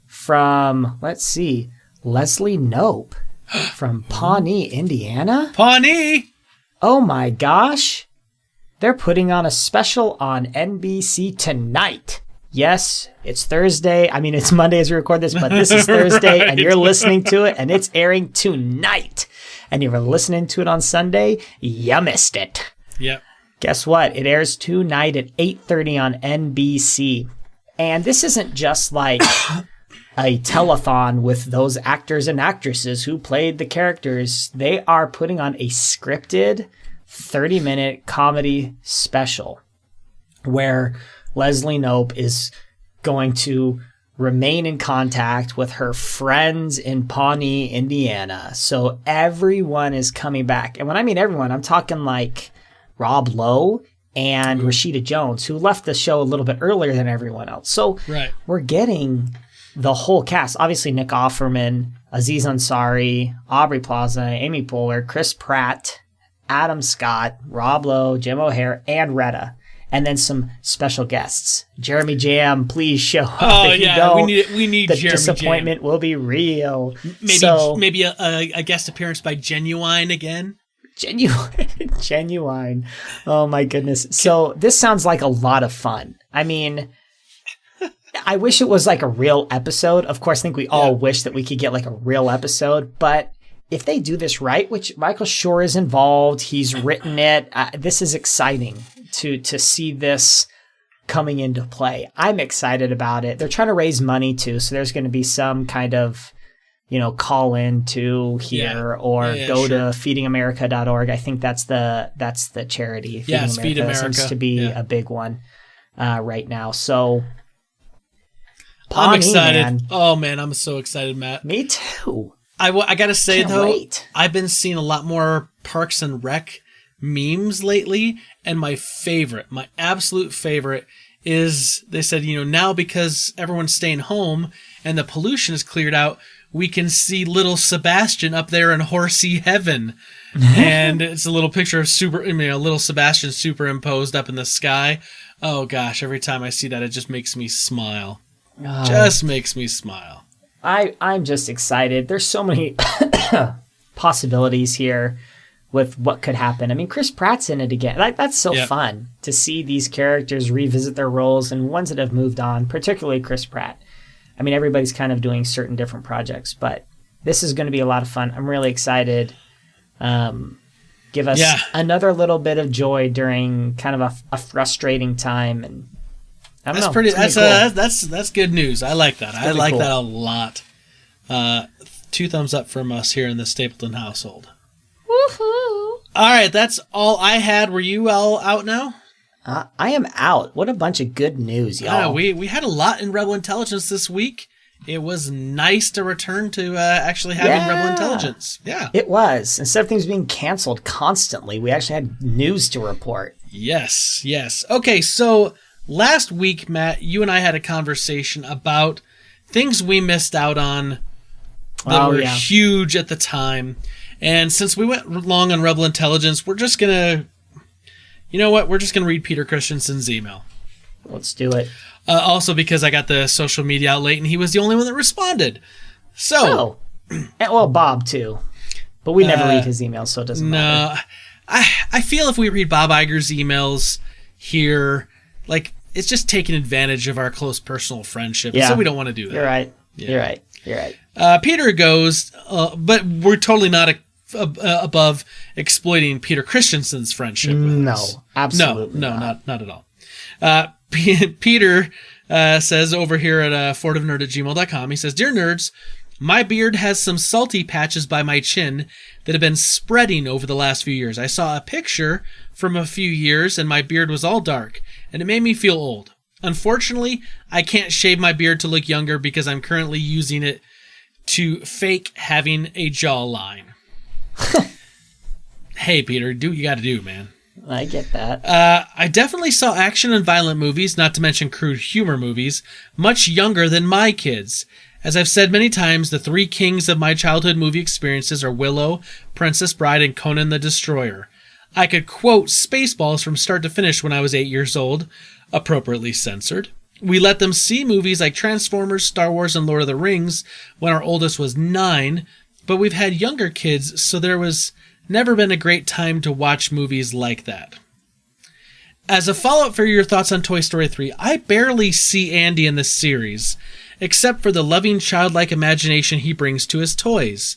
from, let's see, Leslie Knope from Pawnee, Indiana. Pawnee! Oh my gosh. They're putting on a special on NBC tonight. Yes, it's Thursday. I mean, it's Monday as we record this, but this is Thursday, and you're listening to it, and it's airing tonight. And you were listening to it on Sunday, you missed it. Yep. Guess what? It airs tonight at 8:30 on NBC. And this isn't just like a telethon with those actors and actresses who played the characters. They are putting on a scripted 30-minute comedy special where Leslie Knope is going to remain in contact with her friends in Pawnee, Indiana. So everyone is coming back. And when I mean everyone, I'm talking like Rob Lowe and Rashida Jones, who left the show a little bit earlier than everyone else. So we're getting the whole cast. Obviously, Nick Offerman, Aziz Ansari, Aubrey Plaza, Amy Poehler, Chris Pratt, Adam Scott, Rob Lowe, Jim O'Hare, and Retta. And then some special guests. Jeremy Jam, please show up. Oh, if yeah, you don't, we need the Jeremy disappointment will be real. Maybe a guest appearance by Genuine again. Genuine. Oh, my goodness. So this sounds like a lot of fun. I mean, I wish it was like a real episode. Of course, I think we all wish that we could get like a real episode. But if they do this right, which Michael Schur is involved, he's written it. This is exciting to see this coming into play. I'm excited about it. They're trying to raise money too, so there's going to be some kind of, call in to here or go to feedingamerica.org. I think that's the charity. Feed America seems to be a big one right now. So I'm excited. Man. Oh man, I'm so excited, Matt. Me too. I gotta say Can't though, wait. I've been seeing a lot more Parks and Rec memes lately, and my absolute favorite is they said, now because everyone's staying home and the pollution is cleared out, we can see little Sebastian up there in horsey heaven. And it's a little picture of little Sebastian superimposed up in the sky. Oh gosh, every time I see that, it just makes me smile. Just makes me smile. I'm just excited. There's so many possibilities here with what could happen. I mean, Chris Pratt's in it again. That's so fun to see these characters revisit their roles and ones that have moved on, particularly Chris Pratt. I mean, everybody's kind of doing certain different projects, but this is going to be a lot of fun. I'm really excited. Give us another little bit of joy during kind of a frustrating time, and I don't know. That's good news. I like that. I like that a lot. 2 thumbs up from us here in the Stapleton household. Woohoo! All right, that's all I had. Were you all out now? I am out. What a bunch of good news, y'all. We had a lot in Rebel Intelligence this week. It was nice to return to actually having Rebel Intelligence. Yeah. It was. Instead of things being canceled constantly, we actually had news to report. Yes. Okay, so last week, Matt, you and I had a conversation about things we missed out on that were huge at the time. And since we went long on Rebel Intelligence, we're just going to... You know what? We're just going to read Peter Christensen's email. Let's do it. Also because I got the social media out late and he was the only one that responded. So... well, Bob, too. But we never read his emails, so it doesn't matter. I feel if we read Bob Iger's emails here, like, it's just taking advantage of our close personal friendship. Yeah. So we don't want to do that. You're right. Yeah. You're right. Peter goes, but we're totally not above exploiting Peter Christensen's friendship with us. No, absolutely not at all. Peter says over here at fortofnerd@gmail.com, he says, "Dear nerds, my beard has some salty patches by my chin that have been spreading over the last few years. I saw a picture from a few years and my beard was all dark, and it made me feel old. Unfortunately, I can't shave my beard to look younger because I'm currently using it to fake having a jawline." Hey, Peter, do what you got to do, man. I get that. I definitely saw action and violent movies, not to mention crude humor movies, much younger than my kids. As I've said many times, the 3 kings of my childhood movie experiences are Willow, Princess Bride, and Conan the Destroyer. I could quote Spaceballs from start to finish when I was 8 years old, appropriately censored. We let them see movies like Transformers, Star Wars, and Lord of the Rings when our oldest was 9, but we've had younger kids, so there was never been a great time to watch movies like that. As a follow-up for your thoughts on Toy Story 3, I barely see Andy in this series, except for the loving childlike imagination he brings to his toys.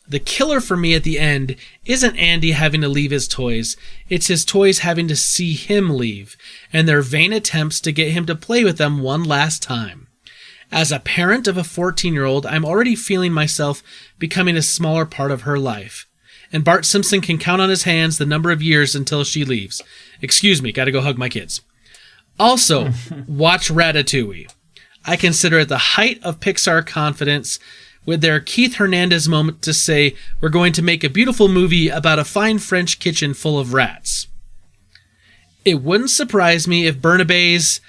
The killer for me at the end isn't Andy having to leave his toys, it's his toys having to see him leave, and their vain attempts to get him to play with them one last time. As a parent of a 14-year-old, I'm already feeling myself becoming a smaller part of her life. And Bart Simpson can count on his hands the number of years until she leaves. Excuse me, gotta go hug my kids. Also, watch Ratatouille. I consider it the height of Pixar confidence with their Keith Hernandez moment to say, "We're going to make a beautiful movie about a fine French kitchen full of rats." It wouldn't surprise me if Bernabé's...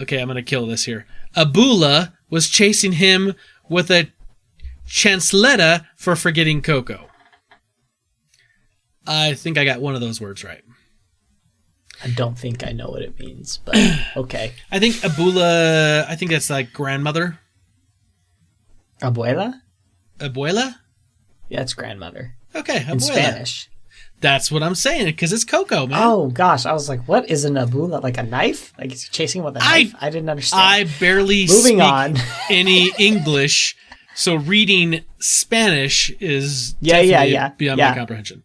Okay, I'm gonna kill this here. Abula was chasing him with a chancletta for forgetting Coco. I think I got one of those words right. I don't think I know what it means, but okay. I think Abula, I think that's like grandmother. Abuela? Abuela? Yeah, it's grandmother. Okay, Abuela. In Spanish. That's what I'm saying, because it's Coco, man. Oh, gosh. I was like, what is an abula? Like a knife? Like he's chasing with a knife? I didn't understand. I barely Moving speak on. any English, so reading Spanish is beyond my comprehension.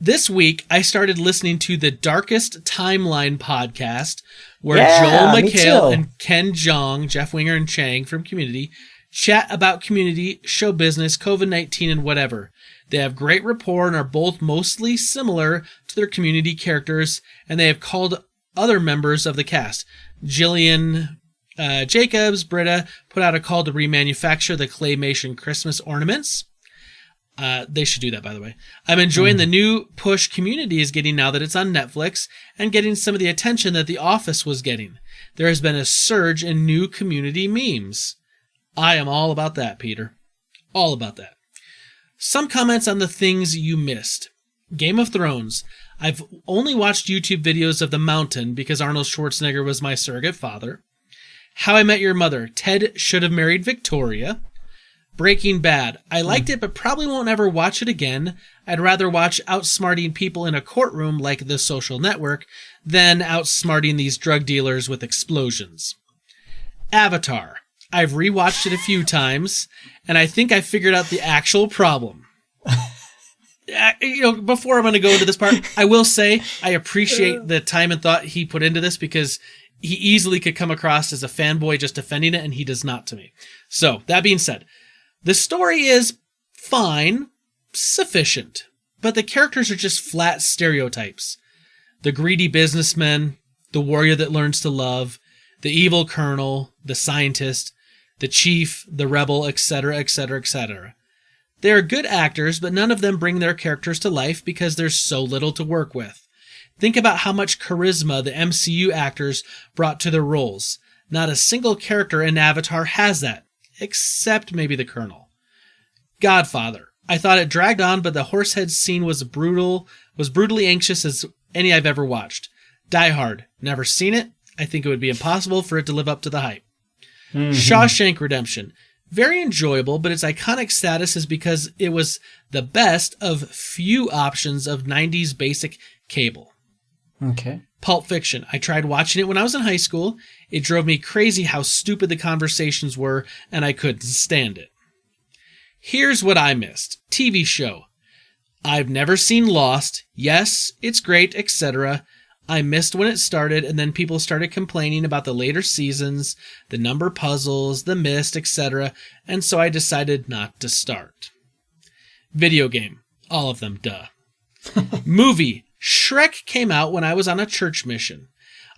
This week, I started listening to the Darkest Timeline podcast, where Joel McHale and Ken Jeong, Jeff Winger and Chang from Community, chat about community, show business, COVID-19, and whatever. They have great rapport and are both mostly similar to their Community characters, and they have called other members of the cast. Jillian Jacobs, Britta, put out a call to remanufacture the claymation Christmas ornaments. They should do that, by the way. I'm enjoying the new push Community is getting now that it's on Netflix and getting some of the attention that The Office was getting. There has been a surge in new Community memes. I am all about that, Peter. All about that. Some comments on the things you missed. Game of Thrones. I've only watched YouTube videos of The Mountain because Arnold Schwarzenegger was my surrogate father. How I Met Your Mother. Ted should have married Victoria. Breaking Bad. I liked it, but probably won't ever watch it again. I'd rather watch outsmarting people in a courtroom like The Social Network than outsmarting these drug dealers with explosions. Avatar. I've rewatched it a few times, and I think I figured out the actual problem. Before I'm going to go into this part, I will say I appreciate the time and thought he put into this because he easily could come across as a fanboy just defending it, and he does not to me. So, that being said, the story is fine, sufficient, but the characters are just flat stereotypes. The greedy businessman, the warrior that learns to love, the evil colonel, the scientist, the chief, the rebel, etc., etc., etc. They are good actors, but none of them bring their characters to life because there's so little to work with. Think about how much charisma the MCU actors brought to their roles. Not a single character in Avatar has that, except maybe the colonel. Godfather. I thought it dragged on, but the horsehead scene was brutally anxious as any I've ever watched. Die Hard. Never seen it. I think it would be impossible for it to live up to the hype. Shawshank Redemption. Very enjoyable, but its iconic status is because it was the best of few options of 90s basic cable. Okay. Pulp Fiction. I tried watching it when I was in high school. It drove me crazy how stupid the conversations were, and I couldn't stand it. Here's what I missed. TV show. I've never seen Lost. Yes, it's great, etc. I missed when it started, and then people started complaining about the later seasons, the number puzzles, the mist, etc., and so I decided not to start. Video game. All of them, duh. Movie. Shrek came out when I was on a church mission.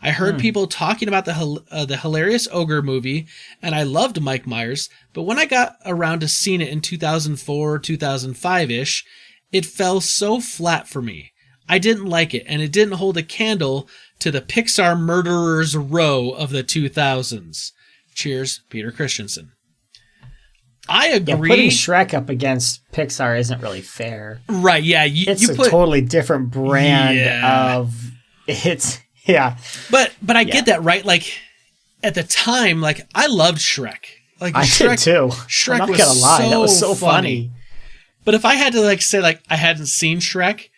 I heard people talking about the hilarious ogre movie, and I loved Mike Myers, but when I got around to seeing it in 2004, 2005-ish, it fell so flat for me. I didn't like it, and it didn't hold a candle to the Pixar murderer's row of the 2000s. Cheers, Peter Christensen. I agree. Yeah, putting Shrek up against Pixar isn't really fair. Right, yeah. It's a totally different brand of... Yeah. But I get that, right? Like, at the time, like, I loved Shrek. Like, I did too. Shrek I'm not was gonna lie, so that was so funny. But if I had to, like, say, like, I hadn't seen Shrek,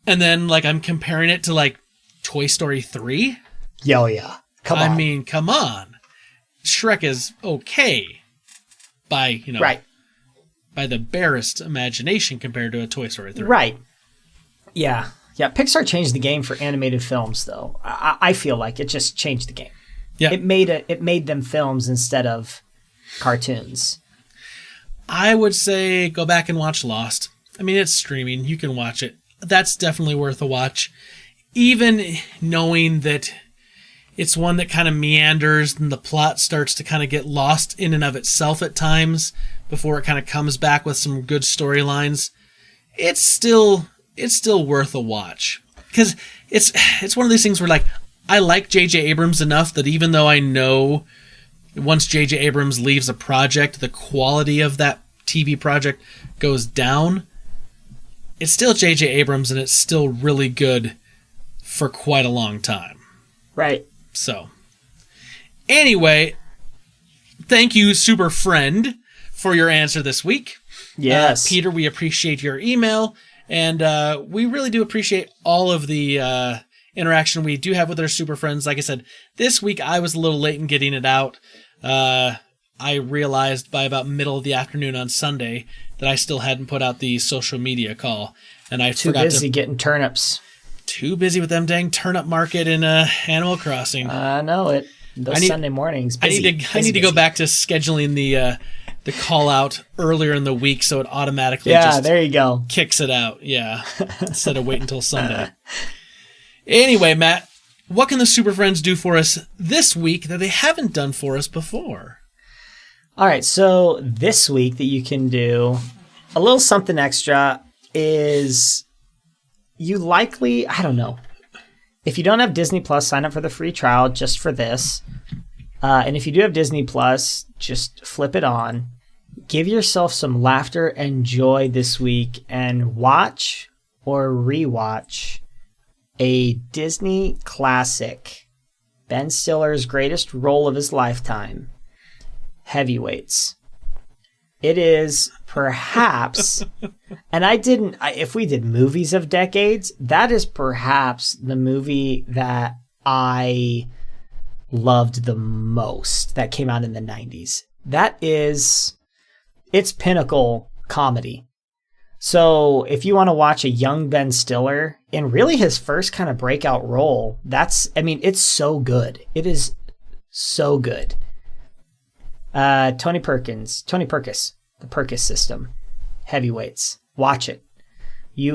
and then, like, I'm comparing it to, like, Toy Story 3? Yo, yeah. Come on. I mean, come on. Shrek is okay by, right. by the barest imagination compared to a Toy Story 3. Right. Yeah. Yeah, Pixar changed the game for animated films, though. I feel like it just changed the game. Yeah. It made them films instead of cartoons. I would say go back and watch Lost. I mean, it's streaming. You can watch it. That's definitely worth a watch. Even knowing that it's one that kind of meanders and the plot starts to kind of get lost in and of itself at times before it kind of comes back with some good storylines, it's still worth a watch. Because it's one of these things where, like, I like J.J. Abrams enough that even though I know once J.J. Abrams leaves a project, the quality of that TV project goes down, it's still J.J. Abrams, and it's still really good for quite a long time. Right. So, anyway, thank you, Super Friend, for your answer this week. Yes. Peter, we appreciate your email, and we really do appreciate all of the interaction we do have with our Super Friends. Like I said, this week I was a little late in getting it out. I realized by about middle of the afternoon on Sunday that I still hadn't put out the social media call, and I Too busy getting turnips. Too busy with them dang turnip market in Animal Crossing. I know it. Those Sunday mornings. Busy, I need to go back to scheduling the call out earlier in the week so it automatically just there you go. kicks it out. Yeah, instead of waiting until Sunday. Anyway, Matt, what can the Super Friends do for us this week that they haven't done for us before? All right, so this week that you can do a little something extra is you likely, I don't know, if you don't have Disney Plus, sign up for the free trial just for this. And if you do have Disney Plus, just flip it on. give yourself some laughter and joy this week and watch or rewatch a Disney classic, Ben Stiller's greatest role of his lifetime, Heavyweights. It is perhaps, and if we did movies of decades, that is perhaps the movie that I loved the most that came out in the 90s. It's pinnacle comedy. So if you want to watch a young Ben Stiller in really his first kind of breakout role, it's so good. It is so good. Tony Perkis, the Perkis System, Heavyweights. Watch it.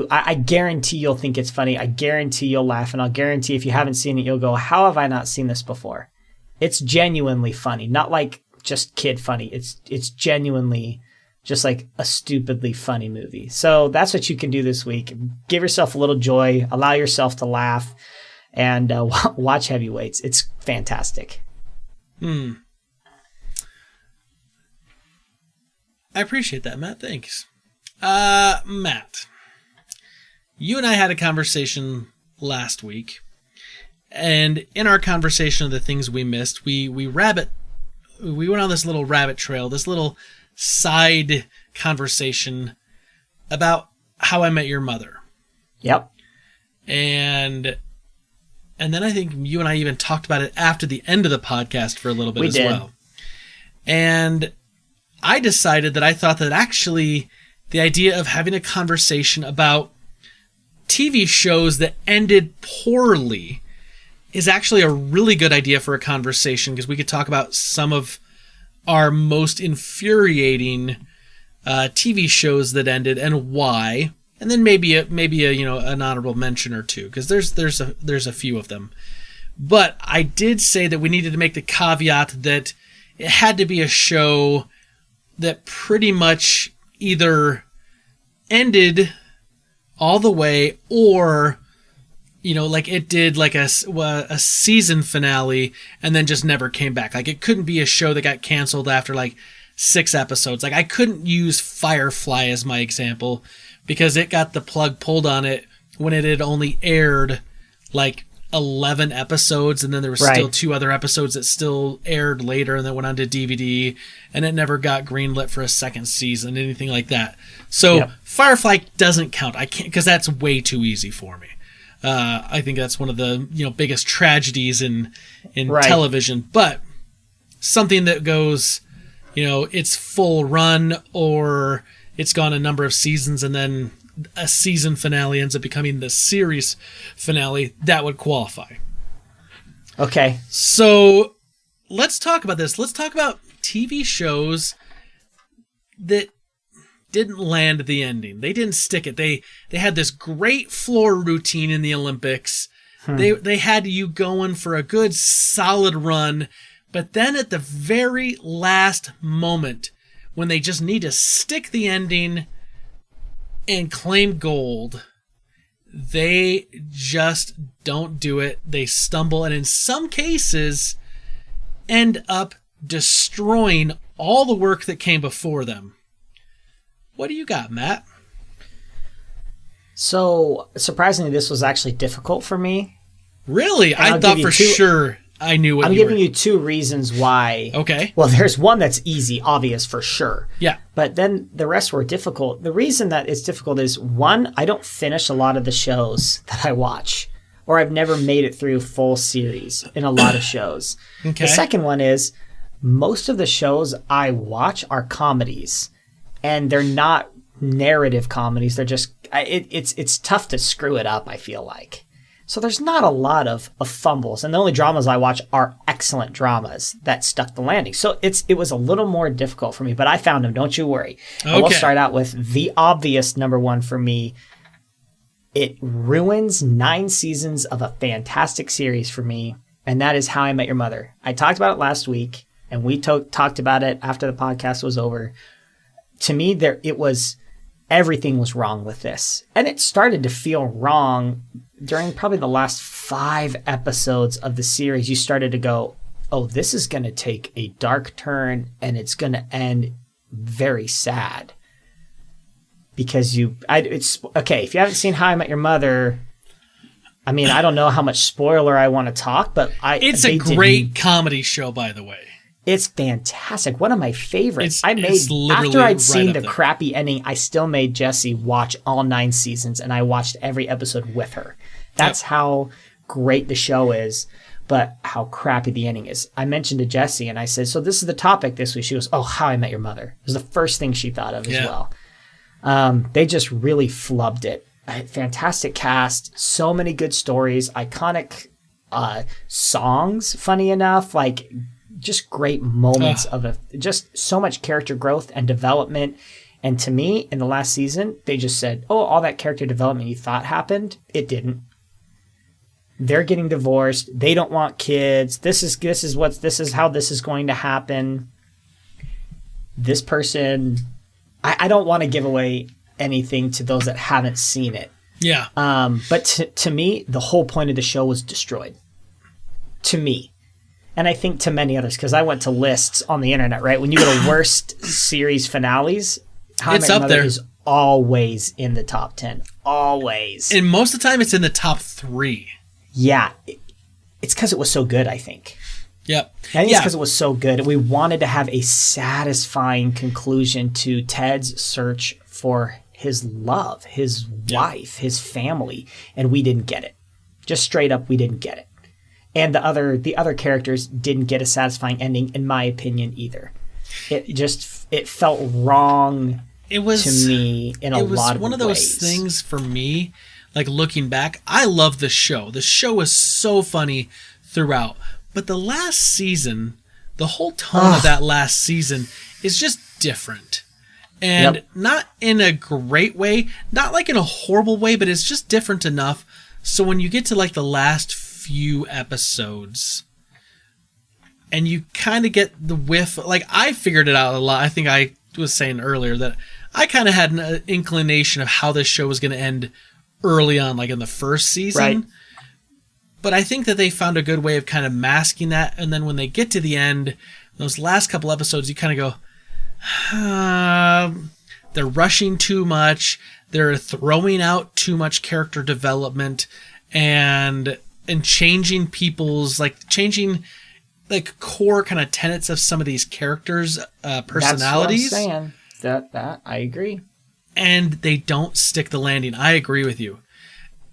I guarantee you'll think it's funny. I guarantee you'll laugh, and I'll guarantee if you haven't seen it, you'll go, how have I not seen this before? It's genuinely funny, not like just kid funny. It's genuinely just like a stupidly funny movie. So that's what you can do this week. Give yourself a little joy, allow yourself to laugh, and watch Heavyweights. It's fantastic. I appreciate that, Matt. Thanks. Matt, you and I had a conversation last week, and in our conversation of the things we missed, we went on this little rabbit trail, this little side conversation about How I Met Your Mother. Yep. And then I think you and I even talked about it after the end of the podcast for a little bit we as did. well. And I decided that I thought that actually the idea of having a conversation about TV shows that ended poorly is actually a really good idea for a conversation, because we could talk about some of our most infuriating TV shows that ended and why, and then maybe an honorable mention or two, because there's a few of them. But I did say that we needed to make the caveat that it had to be a show that pretty much either ended all the way or, like it did like a season finale and then just never came back. Like it couldn't be a show that got canceled after like 6 episodes. Like I couldn't use Firefly as my example because it got the plug pulled on it when it had only aired like 11 episodes, and then there was still 2 other episodes that still aired later and then went on to DVD, and it never got greenlit for a second season, anything like that. So Firefly doesn't count. I can't, because that's way too easy for me. I think that's one of the biggest tragedies in television. But something that goes, its full run, or it's gone a number of seasons and then a season finale ends up becoming the series finale, that would qualify. Okay. So let's talk about this. Let's talk about TV shows that didn't land the ending. They didn't stick it. They had this great floor routine in the Olympics. They had you going for a good solid run, but then at the very last moment, when they just need to stick the ending and claim gold, they just don't do it. They stumble, and in some cases end up destroying all the work that came before them. What do you got, Matt? So, surprisingly, this was actually difficult for me. Really? I thought for sure I knew what I'm you were... giving you 2 reasons why. Okay. Well, there's one that's easy, obvious for sure. Yeah. But then the rest were difficult. The reason that it's difficult is, 1, I don't finish a lot of the shows that I watch, or I've never made it through full series in a lot of shows. Okay. The second one is, most of the shows I watch are comedies, and they're not narrative comedies. They're just, it's tough to screw it up, I feel like. So there's not a lot of fumbles, and the only dramas I watch are excellent dramas that stuck the landing. So it was a little more difficult for me, but I found them. Don't you worry. Okay. And we'll start out with the obvious number 1 for me. It ruins 9 seasons of a fantastic series for me, and that is How I Met Your Mother. I talked about it last week, and we talked about it after the podcast was over. To me, everything was wrong with this, and it started to feel wrong during probably the last 5 episodes of the series. You started to go, oh, this is going to take a dark turn, and it's going to end very sad. Because it's okay, if you haven't seen How I Met Your Mother, I mean, I don't know how much spoiler I want to talk, but it's a great comedy show, by the way. It's fantastic. One of my favorites. It's literally after I'd right seen up the there. crappy ending, I still made Jessie watch all 9 seasons, and I watched every episode with her. That's how great the show is, but how crappy the ending is. I mentioned to Jessie, and I said, so this is the topic this week. She goes, oh, How I Met Your Mother. It was the first thing she thought of as well. They just really flubbed it. Fantastic cast, so many good stories, iconic songs, funny enough, like just great moments just so much character growth and development. And to me, in the last season, they just said, oh, all that character development you thought happened, it didn't. They're getting divorced. They don't want kids. This is how this is going to happen. This person, I don't want to give away anything to those that haven't seen it. Yeah. But to me, the whole point of the show was destroyed. To me. And I think to many others, because I went to lists on the internet, right? When you go to worst series finales, How I Met Your Mother is always in the top 10. Always. And most of the time, it's in the top 3. Yeah. It's because it was so good, I think. Yep. I think it's because it was so good. We wanted to have a satisfying conclusion to Ted's search for his love, his wife, his family, and we didn't get it. Just straight up, we didn't get it. And the other characters didn't get a satisfying ending, in my opinion, either. It felt wrong to me in a lot of ways. It was one of those things for me, like looking back, I love the show. The show was so funny throughout. But the last season, the whole tone of that last season is just different. And not in a great way, not like in a horrible way, but it's just different enough. So when you get to like the last few episodes and you kind of get the whiff, like I figured it out a lot. I think I was saying earlier that I kind of had an inclination of how this show was going to end early on, like in the first season. Right. But I think that they found a good way of kind of masking that. And then when they get to the end, those last couple episodes, you kind of go, they're rushing too much. They're throwing out too much character development and changing people's, changing core kind of tenets of some of these characters' personalities. That's what I'm saying. That I agree. And they don't stick the landing. I agree with you.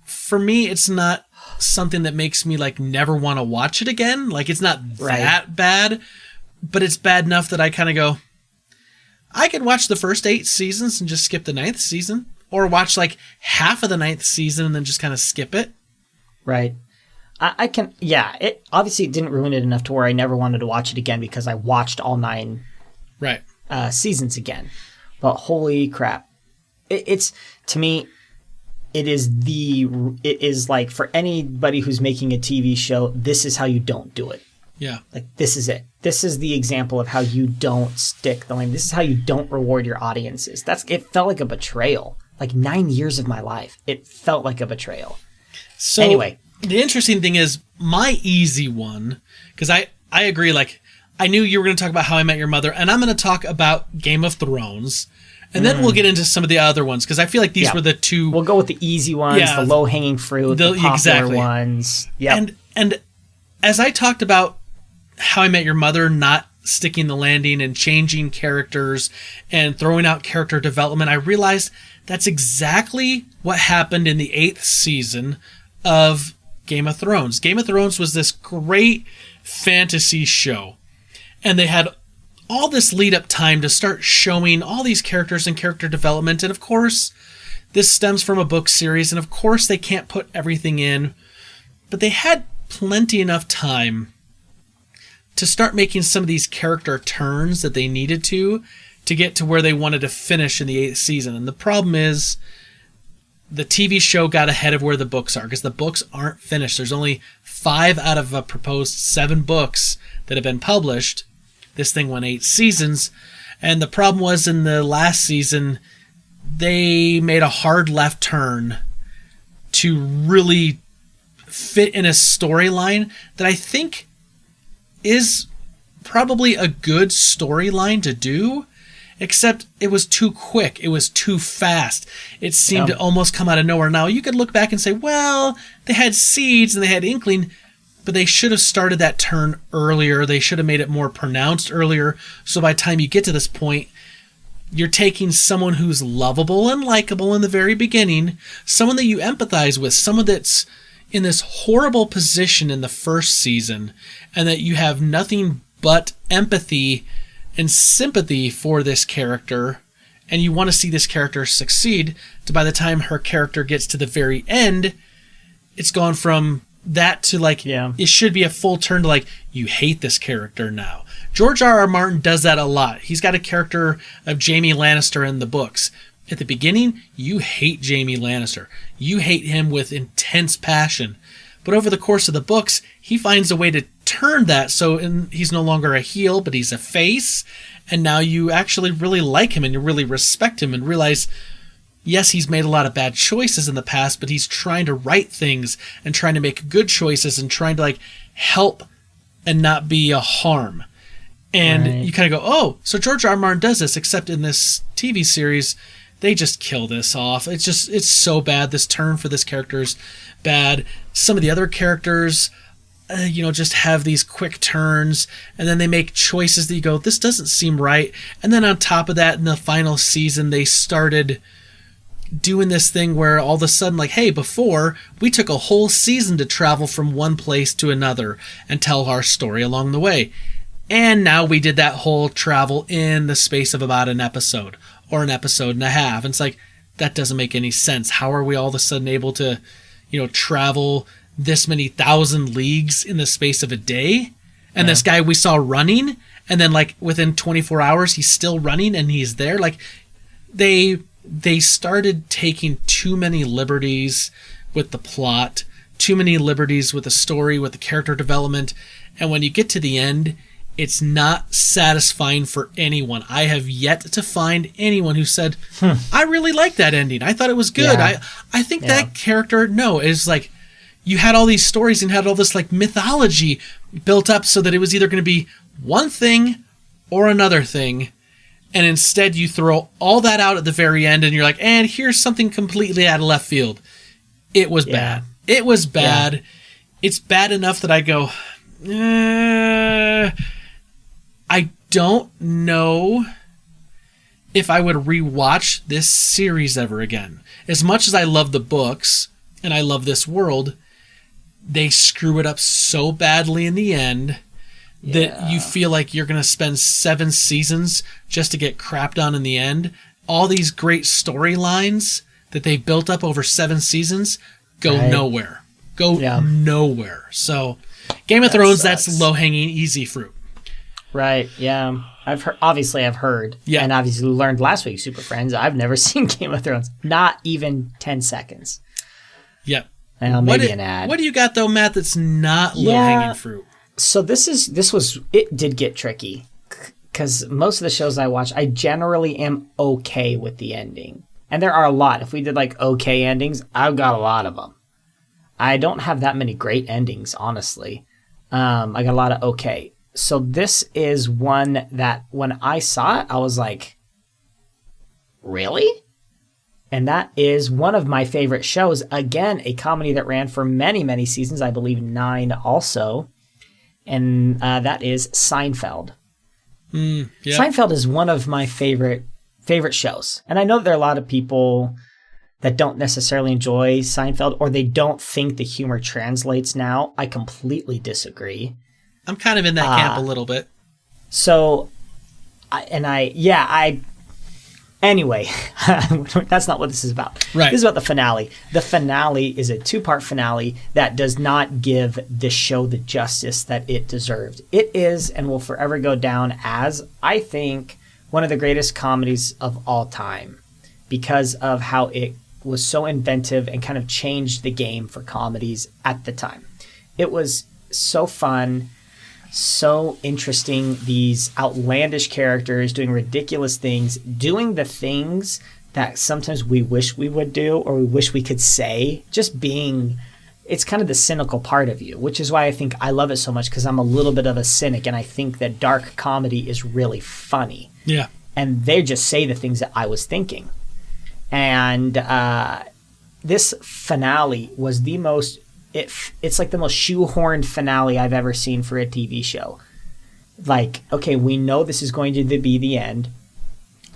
For me, it's not something that makes me never want to watch it again. It's not that bad, but it's bad enough that I kind of go, I could watch the first 8 seasons and just skip the 9th season, or watch half of the 9th season and then just kind of skip it. Right. I can, it obviously didn't ruin it enough to where I never wanted to watch it again because I watched all 9 seasons again. But holy crap. It's to me, it is like for anybody who's making a TV show, this is how you don't do it. Yeah. This is it. This is the example of how you don't stick the line. This is how you don't reward your audiences. It felt like a betrayal. 9 years of my life, it felt like a betrayal. So anyway, the interesting thing is my easy one, because I agree, I knew you were going to talk about How I Met Your Mother, and I'm going to talk about Game of Thrones. And then we'll get into some of the other ones, because I feel like these were the two. We'll go with the easy ones, the low-hanging fruit, the popular ones. Yep. And as I talked about How I Met Your Mother not sticking the landing and changing characters and throwing out character development, I realized that's exactly what happened in the 8th season of Game of Thrones. Game of Thrones was this great fantasy show, and they had all this lead-up time to start showing all these characters and character development. And of course, this stems from a book series, and of course they can't put everything in, but they had plenty enough time to start making some of these character turns that they needed to get to where they wanted to finish in the 8th season. And the problem is the TV show got ahead of where the books are, because the books aren't finished. There's only 5 out of a proposed 7 books that have been published. This thing went 8 seasons, and the problem was in the last season, they made a hard left turn to really fit in a storyline that I think is probably a good storyline to do. except it was too quick. It was too fast. It seemed to almost come out of nowhere. Now, you could look back and say, well, they had seeds and they had inkling, but they should have started that turn earlier. They should have made it more pronounced earlier. So by the time you get to this point, you're taking someone who's lovable and likable in the very beginning, someone that you empathize with, someone that's in this horrible position in the first season, and that you have nothing but empathy and sympathy for this character, and you want to see this character succeed, to by the time her character gets to the very end, it's gone from that to it should be a full turn to you hate this character now. George R.R. Martin does that a lot. He's got a character of Jaime Lannister in the books. At the beginning, you hate Jaime Lannister. You hate him with intense passion. But over the course of the books, he finds a way to turn that so he's no longer a heel, but he's a face. And now you actually really like him and you really respect him and realize, yes, he's made a lot of bad choices in the past, but he's trying to right things and trying to make good choices and trying to help and not be a harm. And you kind of go, oh, so George R. R. Martin does this, except in this TV series, they just kill this off. It's so bad. This turn for this character is bad. Some of the other characters, just have these quick turns, and then they make choices that you go, this doesn't seem right. And then on top of that, in the final season, they started doing this thing where all of a sudden, hey, before, we took a whole season to travel from one place to another and tell our story along the way. And now we did that whole travel in the space of about an episode or an episode and a half. And it's that doesn't make any sense. How are we all of a sudden able to, travel this many thousand leagues in the space of a day? And this guy we saw running, and then within 24 hours, he's still running and he's there. They started taking too many liberties with the plot, too many liberties with the story, with the character development. And when you get to the end, it's not satisfying for anyone. I have yet to find anyone who said, I really like that ending. I thought it was good. Yeah. I think that character, is you had all these stories and had all this mythology built up so that it was either going to be one thing or another thing. And instead you throw all that out at the very end and you're and here's something completely out of left field. It was bad. It was bad. Yeah. It's bad enough that I go, I don't know if I would rewatch this series ever again. As much as I love the books and I love this world, they screw it up so badly in the end that you feel like you're going to spend 7 seasons just to get crapped on in the end. All these great storylines that they built up over 7 seasons go nowhere. Nowhere. So Game of Thrones, that's low-hanging, easy fruit. Right, yeah. I've heard. Yeah. And obviously learned last week, Super Friends, I've never seen Game of Thrones. Not even 10 seconds. Yep. Maybe an ad. What do you got, though, Matt, that's not low-hanging fruit? So it did get tricky. Because most of the shows I watch, I generally am okay with the ending. And there are a lot. If we did okay endings, I've got a lot of them. I don't have that many great endings, honestly. I got a lot of okay. So this is one that when I saw it, I was like, really? And that is one of my favorite shows. Again, a comedy that ran for many, many seasons. I believe 9 also. And that is Seinfeld. Seinfeld is one of my favorite shows. And I know there are a lot of people that don't necessarily enjoy Seinfeld or they don't think the humor translates now. I completely disagree. I'm kind of in that camp a little bit. So, anyway, that's not what this is about. Right. This is about the finale. The finale is a 2-part finale that does not give the show the justice that it deserved. It is and will forever go down as, I think, one of the greatest comedies of all time because of how it was so inventive and kind of changed the game for comedies at the time. It was so fun. So interesting, these outlandish characters doing ridiculous things, doing the things that sometimes we wish we would do or we wish we could say, just being, it's kind of the cynical part of you, which is why I think I love it so much because I'm a little bit of a cynic and I think that dark comedy is really funny. Yeah. and they just say the things that I was thinking. And this finale was the most, it's like the most shoehorned finale I've ever seen for a TV show. Like, okay, we know this is going to be the end,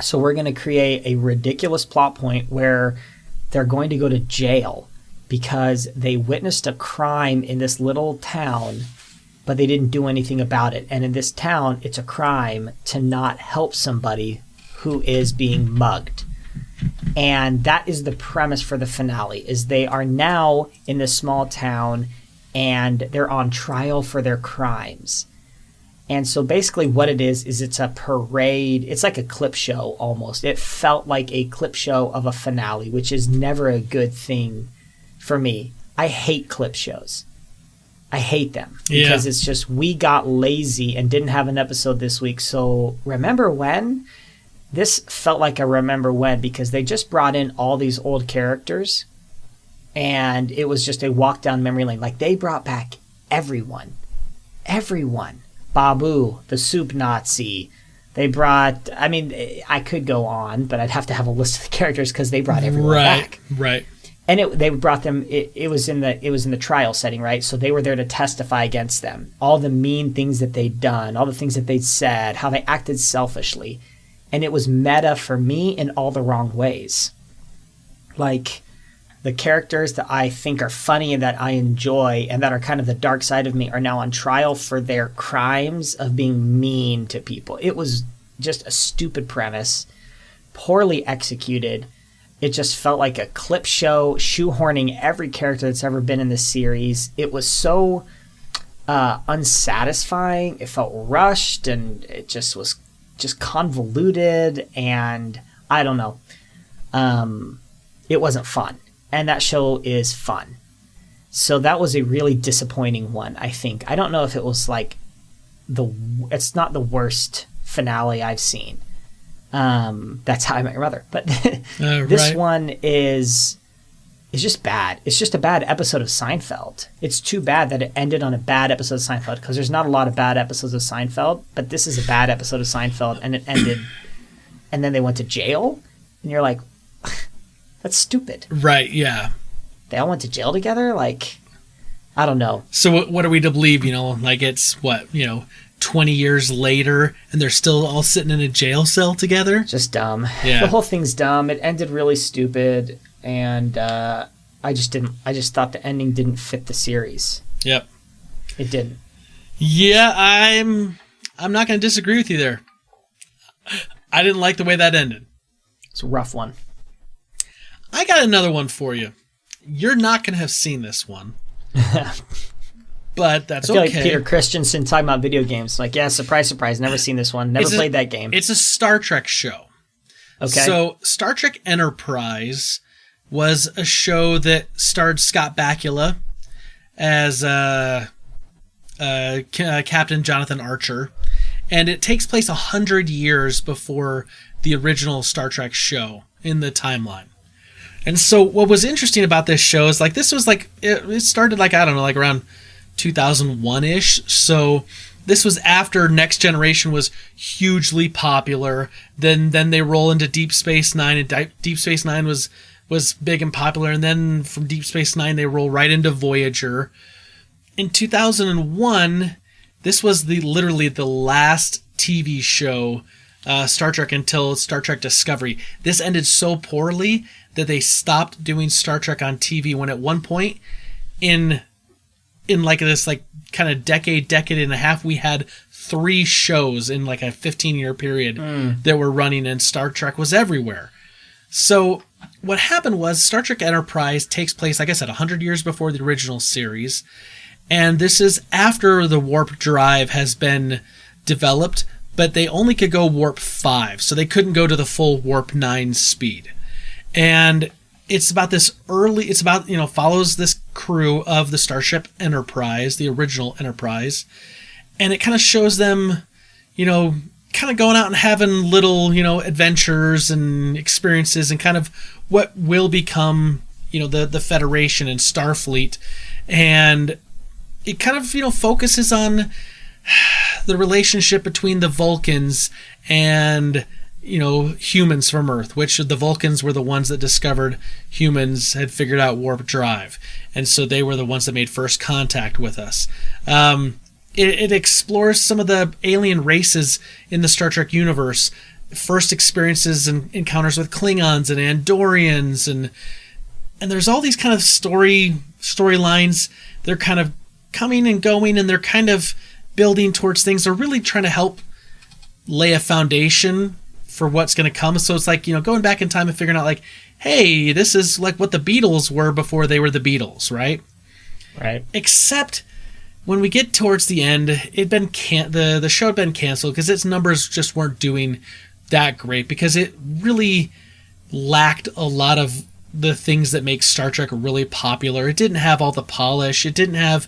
so we're going to create a ridiculous plot point where they're going to go to jail because they witnessed a crime in this little town, but they didn't do anything about it. And in this town, it's a crime to not help somebody who is being mugged. And that is the premise for the finale, is they are now in this small town and they're on trial for their crimes. And so basically what it is it's a parade. It's like a clip show almost. It felt like a clip show of a finale, which is never a good thing for me. I hate clip shows. I hate them because it's just, we got lazy and didn't have an episode this week. So remember when? This felt like a remember when, because they just brought in all these old characters and it was just a walk down memory lane. Like, they brought back everyone. Babu, the soup Nazi. They brought, I mean, I could go on, but I'd have to have a list of the characters because they brought everyone back. Right. And they brought them. It was in the trial setting, right? So they were there to testify against them. All the mean things that they'd done, all the things that they'd said, how they acted selfishly, and it was meta for me in all the wrong ways. Like, the characters that I think are funny and that I enjoy and that are kind of the dark side of me are now on trial for their crimes of being mean to people. It was just a stupid premise, poorly executed. It just felt like a clip show, shoehorning every character that's ever been in the series. It was so unsatisfying. It felt rushed, and it just was just convoluted, and I don't know. It wasn't fun. And that show is fun. So that was a really disappointing one, I think. I don't know if it was like it's not the worst finale I've seen. That's How I Met Your Mother. But this one is just bad. It's just a bad episode of Seinfeld. It's too bad that it ended on a bad episode of Seinfeld, because there's not a lot of bad episodes of Seinfeld, but this is a bad episode of Seinfeld, and it ended, and then they went to jail, and you're like, that's stupid. Right, yeah. They all went to jail together? Like, I don't know. So what are we to believe, like it's 20 years later and they're still all sitting in a jail cell together? Just dumb. Yeah. The whole thing's dumb. It ended really stupid, and I just thought the ending didn't fit the series. Yep. It didn't. Yeah, I'm not going to disagree with you there. I didn't like the way that ended. It's a rough one. I got another one for you. You're not going to have seen this one. But that's okay. I feel like Peter Christensen talking about video games. Like, yeah, surprise, surprise. Never seen this one. Never played that game. It's a Star Trek show. Okay. So Star Trek Enterprise was a show that starred Scott Bakula as Captain Jonathan Archer. And it takes place 100 years before the original Star Trek show in the timeline. And so what was interesting about this show is, like, this was like, it started like, I don't know, like around 2001-ish. So this was after Next Generation was hugely popular. Then they roll into Deep Space Nine, and Deep Space Nine was big and popular. And then from Deep Space Nine, they roll right into Voyager. In 2001, this was literally the last TV show, Star Trek, until Star Trek Discovery. This ended so poorly that they stopped doing Star Trek on TV, when at one point in like this like kind of decade and a half, we had 3 shows in like a 15-year period that were running, and Star Trek was everywhere. So what happened was Star Trek Enterprise takes place, like I said, 100 years before the original series. And this is after the warp drive has been developed, but they only could go warp 5, so they couldn't go to the full warp 9 speed. And it's about follows this crew of the Starship Enterprise, the original Enterprise, and it kind of shows them, kind of going out and having little, adventures and experiences, and kind of what will become, the Federation and Starfleet. And it kind of, focuses on the relationship between the Vulcans and humans from Earth, which the Vulcans were the ones that discovered humans had figured out warp drive. And so they were the ones that made first contact with us. It explores some of the alien races in the Star Trek universe. First experiences and encounters with Klingons and Andorians, and there's all these kind of storylines. They're kind of coming and going, and they're kind of building towards things. They're really trying to help lay a foundation for what's going to come. So it's like, going back in time and figuring out like, hey, this is like what the Beatles were before they were the Beatles, right? Right. Except when we get towards the end, the show had been canceled because its numbers just weren't doing that great, because it really lacked a lot of the things that make Star Trek really popular. It didn't have all the polish. It didn't have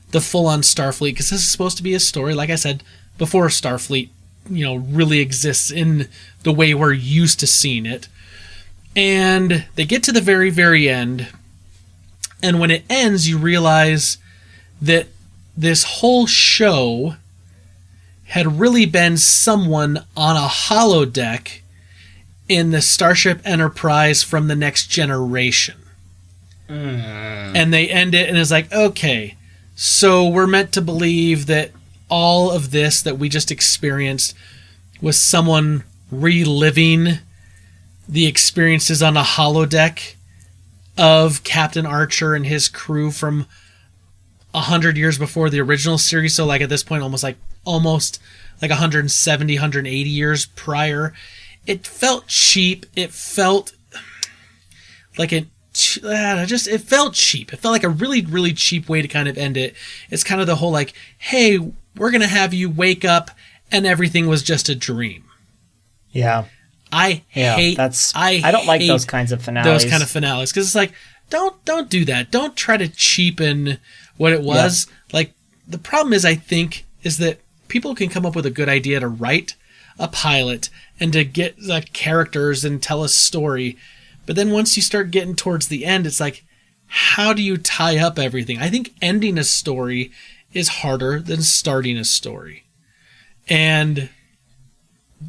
the full-on Starfleet, because this is supposed to be a story, like I said, before Starfleet, really exists in the way we're used to seeing it. And they get to the very, very end, and when it ends, you realize that this whole show had really been someone on a holodeck in the Starship Enterprise from the Next Generation. And they end it, and it's like, okay, so we're meant to believe that all of this that we just experienced was someone reliving the experiences on a holodeck of Captain Archer and his crew from 100 years before the original series. So like at this point, almost like 170, 180 years prior. It felt cheap. It felt like it felt cheap. It felt like a really, really cheap way to kind of end it. It's kind of the whole like, hey, we're going to have you wake up and everything was just a dream. Yeah. I don't like those kinds of finales. Those kind of finales, because it's like, don't do that. Don't try to cheapen what it was. Yeah. Like, the problem is, I think, is that people can come up with a good idea to write a pilot and to get like characters and tell a story, but then once you start getting towards the end, it's like, how do you tie up everything? I think ending a story is harder than starting a story. And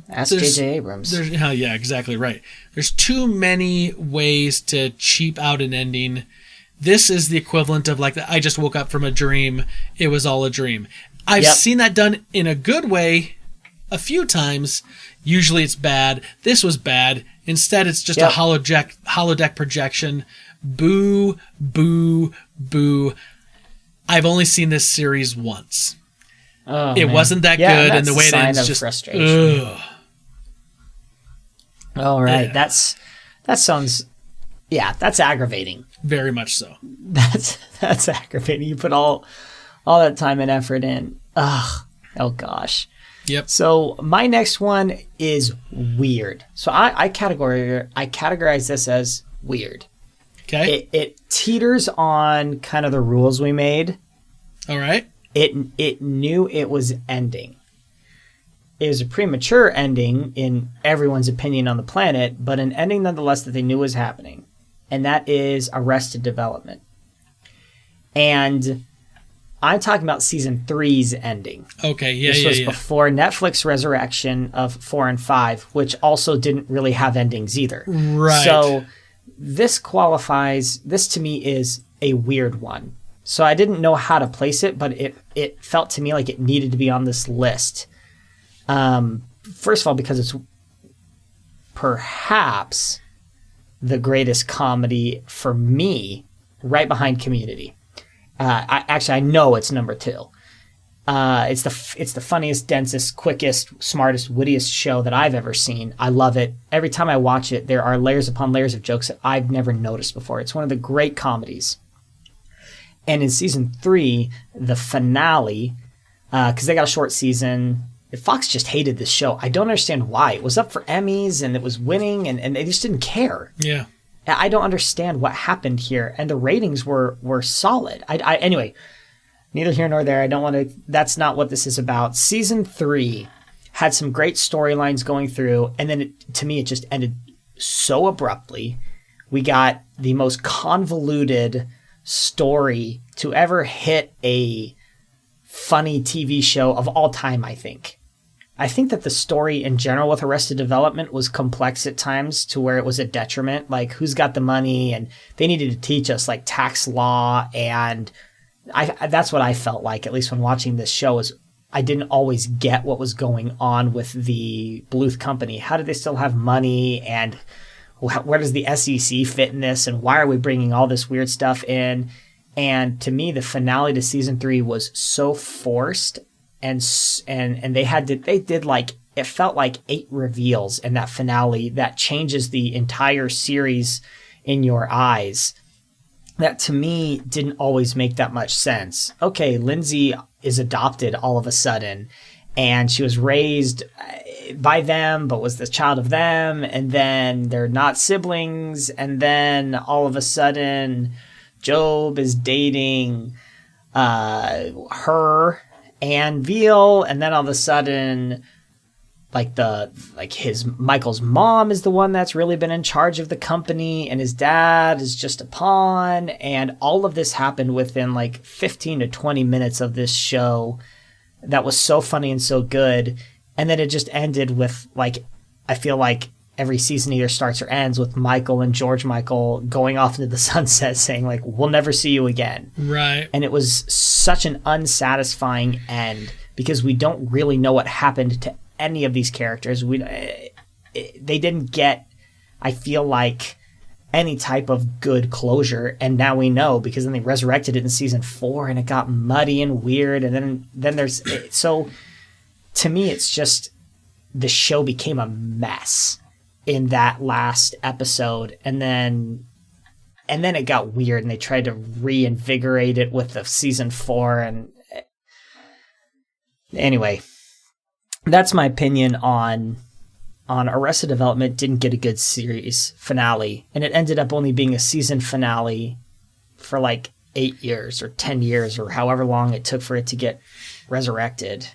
ask J.J. Abrams. Yeah, exactly right. There's too many ways to cheap out an ending. This is the equivalent of like, I just woke up from a dream. It was all a dream. I've seen that done in a good way a few times. Usually it's bad. This was bad. Instead, it's just a holodeck projection. Boo, boo, boo. I've only seen this series once. It wasn't that good, and the way it ends is just frustration. Ugh. All right, yeah. That sounds, that's aggravating. Very much so. That's aggravating. You put all that time and effort in. Ugh. Oh gosh. Yep. So my next one is weird. So I categorize this as weird. Okay. It teeters on kind of the rules we made. All right. It knew it was ending. It was a premature ending in everyone's opinion on the planet, but an ending nonetheless that they knew was happening. And that is Arrested Development. And I'm talking about season 3's ending. Okay, yeah, This was before Netflix resurrection of 4 and 5, which also didn't really have endings either. Right. So this to me is a weird one. So I didn't know how to place it, but it felt to me like it needed to be on this list. First of all, because it's perhaps the greatest comedy for me, right behind Community. I know it's number 2. It's the funniest, densest, quickest, smartest, wittiest show that I've ever seen. I love it. Every time I watch it, there are layers upon layers of jokes that I've never noticed before. It's one of the great comedies. And in season 3, the finale, because they got a short season, Fox just hated this show. I don't understand why. It was up for Emmys and it was winning, and they just didn't care. Yeah. I don't understand what happened here. And the ratings were solid. Anyway, neither here nor there. I don't want to. That's not what this is about. Season 3 had some great storylines going through, and then to me, it just ended so abruptly. We got the most convoluted story to ever hit a funny TV show of all time, I think. I think that the story in general with Arrested Development was complex at times to where it was a detriment. Like, who's got the money? And they needed to teach us like tax law. And that's what I felt like, at least when watching this show, is I didn't always get what was going on with the Bluth company. How did they still have money? And where does the SEC fit in this? And why are we bringing all this weird stuff in? And to me, the finale to season 3 was so forced. And they did like, it felt like 8 reveals in that finale that changes the entire series in your eyes. That to me didn't always make that much sense. Okay, Lindsay is adopted all of a sudden, and she was raised by them, but was the child of them, and then they're not siblings, and then all of a sudden Job is dating her and Veal, and then all of a sudden, Michael's mom is the one that's really been in charge of the company, and his dad is just a pawn, and all of this happened within like 15 to 20 minutes of this show that was so funny and so good, and then it just ended with, like, I feel like every season either starts or ends with Michael and George Michael going off into the sunset saying, like, we'll never see you again. Right. And it was such an unsatisfying end because we don't really know what happened to any of these characters. They didn't get, I feel like, any type of good closure. And now we know, because then they resurrected it in season 4 and it got muddy and weird. And then there's, so to me, it's just, the show became a mess in that last episode, and then it got weird, and they tried to reinvigorate it with the season 4. And anyway, that's my opinion on Arrested Development. Didn't get a good series finale, and it ended up only being a season finale for like 8 years or 10 years or however long it took for it to get resurrected.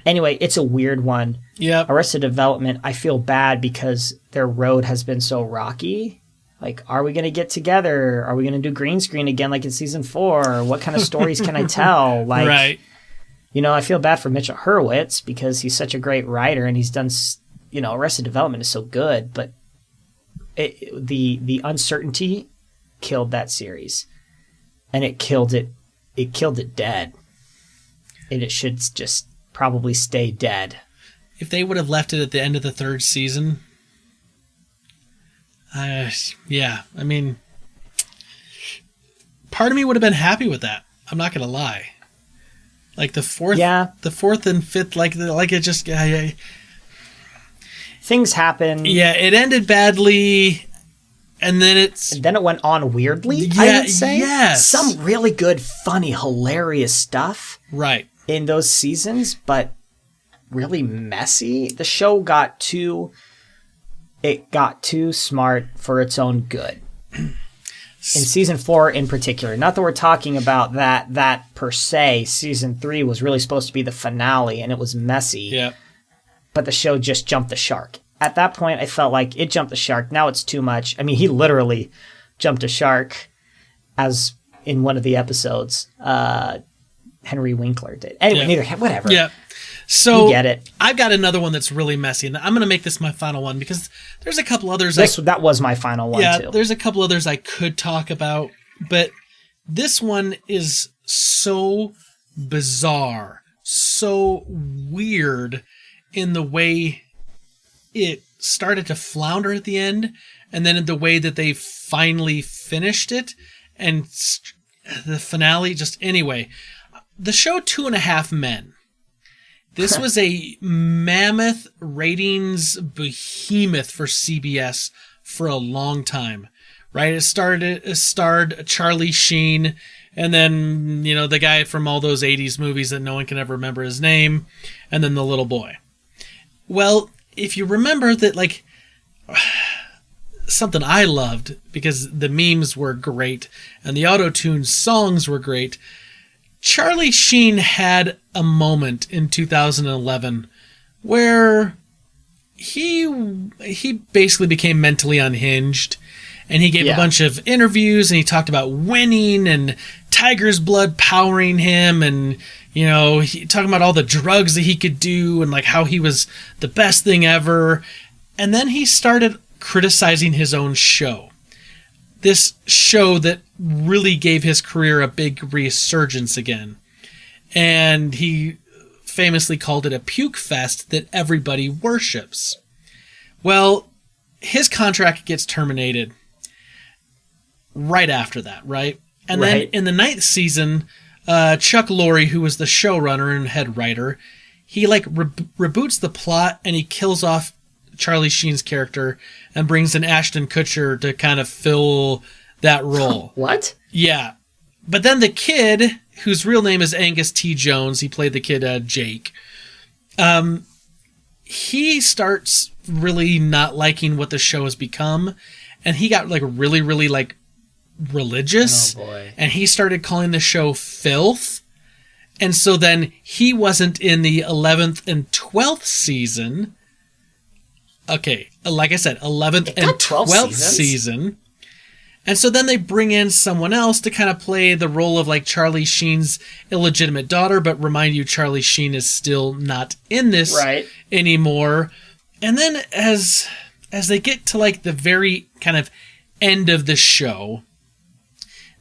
Anyway, it's a weird one. Yeah. Arrested Development, I feel bad because their road has been so rocky. Like, are we going to get together? Are we going to do green screen again like in season 4? What kind of stories can I tell? Like, right. You know, I feel bad for Mitchell Hurwitz because he's such a great writer and he's done, you know, Arrested Development is so good, but the uncertainty killed that series, and it killed it dead, and it should just probably stay dead. If they would have left it at the end of the 3rd season, yeah, I mean, part of me would have been happy with that. I'm not gonna lie. Like the 4th and 5th, like it just things happen. Yeah, it ended badly, and then it went on weirdly. Yeah, I would say, yes, some really good, funny, hilarious stuff. Right. In those seasons, but really messy. The show got too smart for its own good. In season 4 in particular, not that we're talking about that per se. Season 3 was really supposed to be the finale, and it was messy. Yeah. But the show just jumped the shark. At that point, I felt like it jumped the shark. Now it's too much. I mean, he literally jumped a shark, as in one of the episodes. Henry Winkler did. Anyway, whatever. Yeah. So you get it. I've got another one that's really messy, and I'm going to make this my final one because there's a couple others. That was my final one, too. Yeah, there's a couple others I could talk about, but this one is so bizarre, so weird in the way it started to flounder at the end, and then in the way that they finally finished it, and the finale, just anyway. The show 2.5 Men. This was a mammoth ratings behemoth for CBS for a long time, right? It starred Charlie Sheen, and then, you know, the guy from all those 80s movies that no one can ever remember his name, and then the little boy. Well, if you remember that, like, something I loved because the memes were great and the auto-tune songs were great, Charlie Sheen had a moment in 2011 where he basically became mentally unhinged, and he gave a bunch of interviews, and he talked about winning and tiger's blood powering him, and talking about all the drugs that he could do and like how he was the best thing ever. And then he started criticizing his own show. This show that really gave his career a big resurgence again. And he famously called it a puke fest that everybody worships. Well, his contract gets terminated right after that, right? And then in the 9th season, Chuck Lorre, who was the showrunner and head writer, he reboots the plot and he kills off Charlie Sheen's character and brings in Ashton Kutcher to kind of fill that role. What? Yeah. But then the kid, whose real name is Angus T. Jones, he played the kid Jake, he starts really not liking what the show has become, and he got really, really religious. Oh boy. And he started calling the show filth. And so then he wasn't in the 11th and 12th season. Okay, like I said, 11th and 12th season. And so then they bring in someone else to kind of play the role of like Charlie Sheen's illegitimate daughter, but remind you Charlie Sheen is still not in this anymore. And then as they get to like the very kind of end of the show,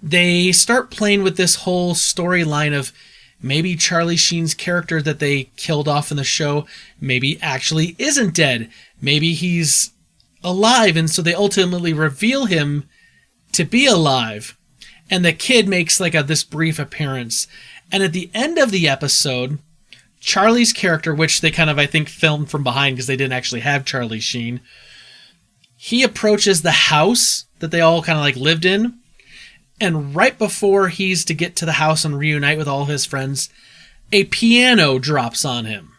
they start playing with this whole storyline of maybe Charlie Sheen's character that they killed off in the show maybe actually isn't dead. Maybe he's alive, and so they ultimately reveal him to be alive. And the kid makes this brief appearance. And at the end of the episode, Charlie's character, which they kind of, I think, filmed from behind because they didn't actually have Charlie Sheen, he approaches the house that they all kind of lived in. And right before he's to get to the house and reunite with all his friends, a piano drops on him.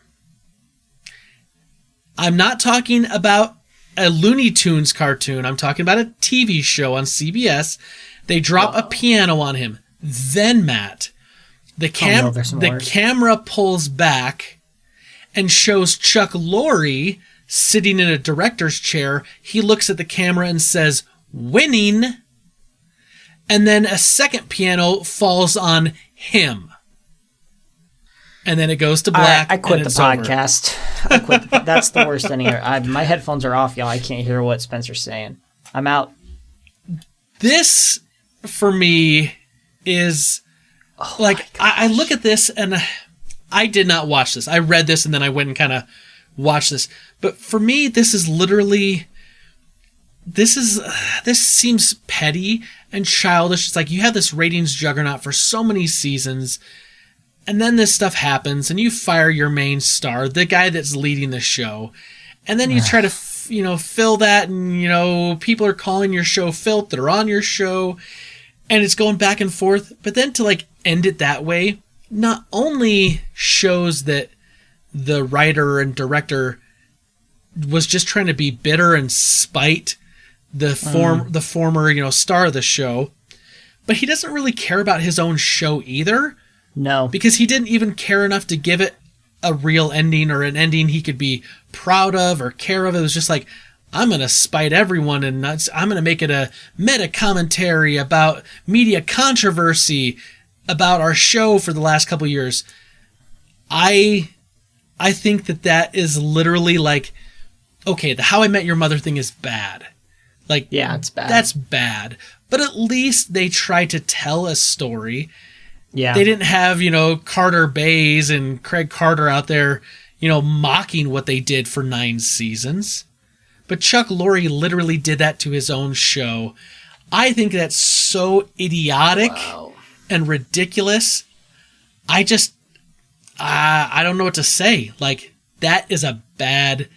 I'm not talking about a Looney Tunes cartoon. I'm talking about a TV show on CBS. They drop a piano on him. Then, Matt, the camera pulls back and shows Chuck Lorre sitting in a director's chair. He looks at the camera and says, "Winning." And then a second piano falls on him. And then it goes to black. I quit the podcast. I quit. That's the worst ending. My headphones are off, y'all. I can't hear what Spencer's saying. I'm out. This, for me, is I look at this and I did not watch this. I read this and then I went and kind of watched this. But for me, this is literally... This seems petty and childish. It's like you have this ratings juggernaut for so many seasons, and then this stuff happens, and you fire your main star, the guy that's leading the show, and then you try to, fill that, and people are calling your show filth. They're on your show, and it's going back and forth. But then to end it that way, not only shows that the writer and director was just trying to be bitter and spite the former star of the show, but he doesn't really care about his own show either. No, because he didn't even care enough to give it a real ending or an ending he could be proud of or care of. It was just like, I'm gonna spite everyone and I'm gonna make it a meta commentary about media controversy about our show for the last couple years. I think that is literally okay, the How I Met Your Mother thing is bad. Yeah, it's bad. That's bad. But at least they try to tell a story. Yeah. They didn't have, Carter Bays and Craig Carter out there, mocking what they did for 9 seasons. But Chuck Lorre literally did that to his own show. I think that's so idiotic and ridiculous. I don't know what to say. That is a bad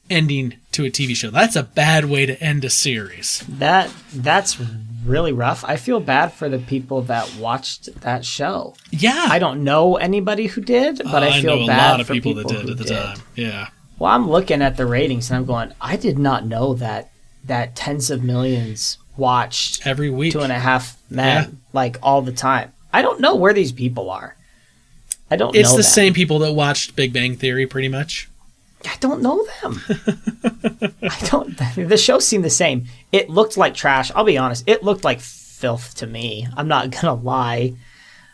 ending to a TV show. That's a bad way to end a series. That's really rough. I feel bad for the people that watched that show. Yeah. I don't know anybody who did, but I feel bad for people that did at the time. Yeah. Well, I'm looking at the ratings and I'm going, I did not know that tens of millions watched every week 2.5 Men all the time. I don't know where these people are. I don't know. It's the same people that watched Big Bang Theory pretty much. I don't know them. The show seemed the same. It looked like trash. I'll be honest. It looked like filth to me. I'm not going to lie.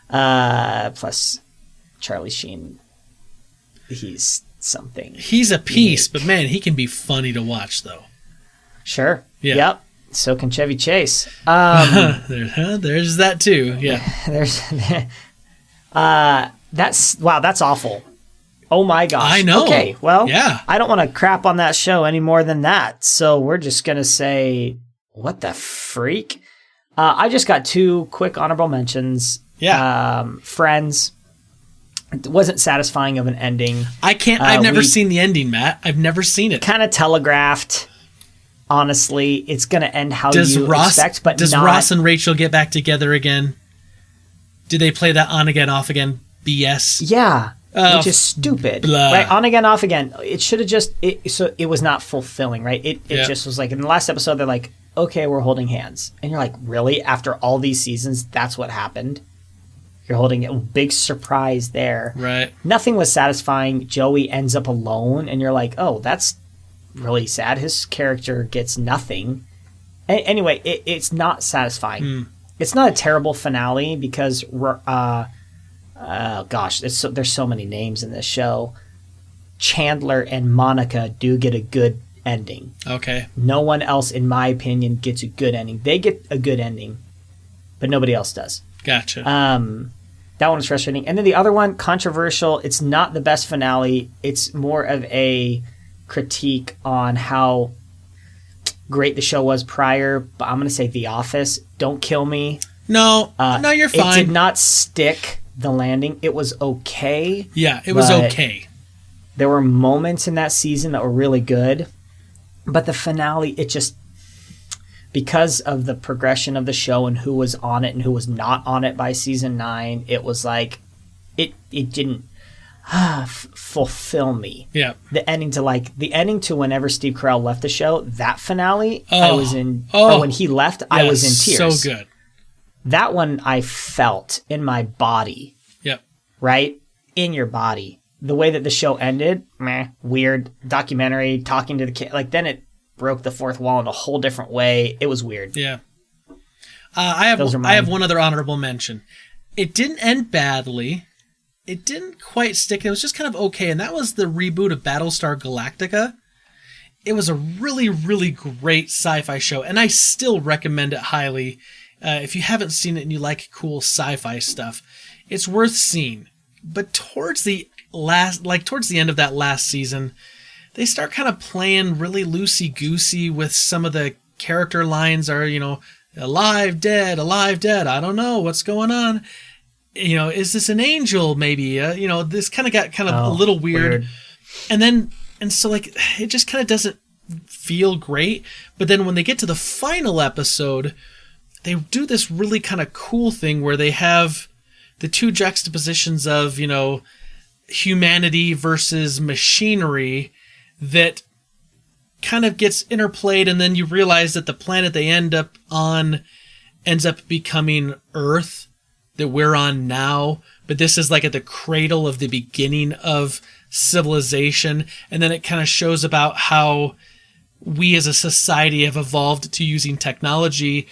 Plus, Charlie Sheen, he's something. He's a piece, but man, he can be funny to watch, though. Sure. Yeah. Yep. So can Chevy Chase. There's that too. Yeah. That's awful. Oh my gosh. I know. Okay, well, yeah. I don't want to crap on that show any more than that. So we're just going to say, what the freak? I just got 2 quick honorable mentions. Yeah. Friends. It wasn't satisfying of an ending. I've never seen the ending, Matt. I've never seen it. Kind of telegraphed. Honestly, it's going to end how you expect, but does Ross and Rachel get back together again? Do they play that on again, off again BS? Yeah. Which is stupid, right? On again, off again. It should have so it was not fulfilling, right? It just was like in the last episode, they're like, okay, we're holding hands. And you're like, really? After all these seasons, that's what happened? You're holding a big surprise there. Right. Nothing was satisfying. Joey ends up alone, and you're like, oh, that's really sad. His character gets nothing. Anyway, it's not satisfying. It's not a terrible finale because... gosh, there's so many names in this show. Chandler and Monica do get a good ending. Okay. No one else, in my opinion, gets a good ending. They get a good ending, but nobody else does. Gotcha. That one was frustrating. And then the other one, controversial. It's not the best finale. It's more of a critique on how great the show was prior. But I'm going to say The Office. Don't kill me. No, you're fine. It did not stick the landing. It was okay. Yeah, it was okay. There were moments in that season that were really good, but the finale, it just, because of the progression of the show and who was on it and who was not on it by season 9, it was like it didn't fulfill me. Yeah. The ending to whenever Steve Carell left the show, that finale, I was in. Or when he left, I was in tears. So good. That one I felt in my body. Yep. Right? In your body. The way that the show ended, weird. Documentary, talking to the kid. Like, then it broke the fourth wall in a whole different way. It was weird. Yeah. I have one other honorable mention. It didn't end badly. It didn't quite stick. It was just kind of okay. And that was the reboot of Battlestar Galactica. It was a really, really great sci-fi show. And I still recommend it highly. If you haven't seen it and you like cool sci-fi stuff, it's worth seeing. But towards the end of that last season, they start kind of playing really loosey-goosey with some of the character lines are, alive, dead, I don't know what's going on. Is this an angel maybe? This kind of got a little weird. And so it just kind of doesn't feel great. But then when they get to the final episode, they do this really kind of cool thing where they have the two juxtapositions of, humanity versus machinery that kind of gets interplayed, and then you realize that the planet they end up on ends up becoming Earth that we're on now, but this is like at the cradle of the beginning of civilization, and then it kind of shows about how we as a society have evolved to using technology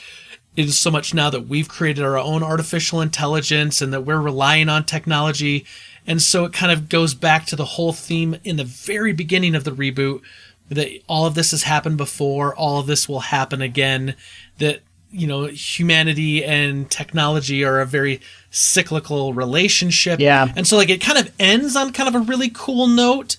in so much now that we've created our own artificial intelligence and that we're relying on technology. And so it kind of goes back to the whole theme in the very beginning of the reboot that all of this has happened before, all of this will happen again, that, humanity and technology are a very cyclical relationship. Yeah. And so it kind of ends on kind of a really cool note,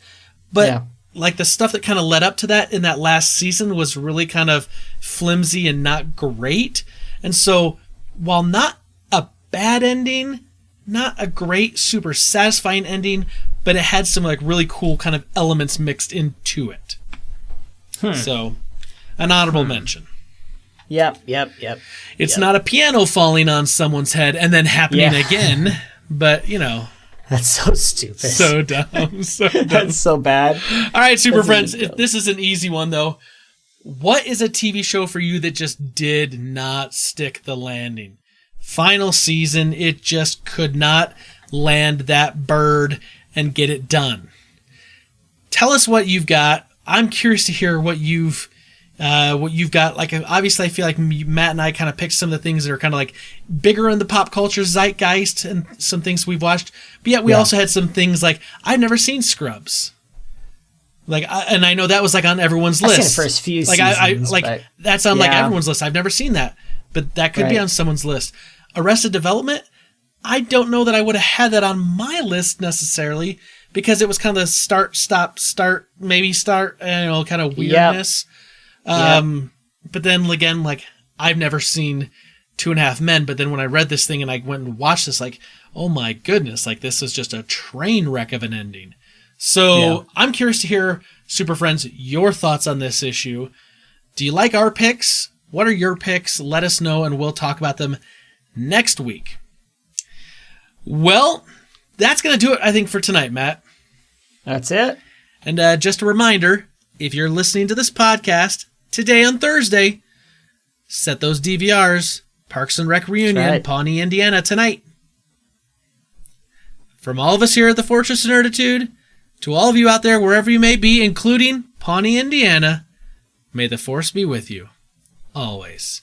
but the stuff that kind of led up to that in that last season was really kind of flimsy and not great. And so while not a bad ending, not a great, super satisfying ending, but it had some really cool kind of elements mixed into it. So, an honorable mention. Yep. It's not a piano falling on someone's head and then happening again, but, That's so stupid. So dumb. So dumb. That's so bad. All right, Super Friends, this is an easy one, though. What is a TV show for you that just did not stick the landing? Final season, it just could not land that bird and get it done. Tell us what you've got. I'm curious to hear what you've What you've got, like, obviously I feel like Matt and I kind of picked some of the things that are kind of like bigger in the pop culture zeitgeist and some things we've watched. But yet we also had some things like, I've never seen Scrubs. Like, and I know that was like on everyone's list. I've seen the first few seasons. But that's on like everyone's list. I've never seen that, but that could be on someone's list. Arrested Development, I don't know that I would have had that on my list necessarily because it was kind of start, stop, start, maybe start, kind of weirdness. But then again, like, I've never seen 2.5 Men, but then when I read this thing and I went and watched this, like, oh my goodness, like, this is just a train wreck of an ending. So I'm curious to hear, Super Friends, your thoughts on this issue. Do you like our picks? What are your picks? Let us know, and we'll talk about them next week. Well, that's going to do it, I think, for tonight, Matt. That's it. And just a reminder, if you're listening to this podcast today on Thursday, set those DVRs. Parks and Rec Reunion, Pawnee, Indiana, tonight. From all of us here at the Fortress of Nerditude, to all of you out there, wherever you may be, including Pawnee, Indiana, may the Force be with you. Always.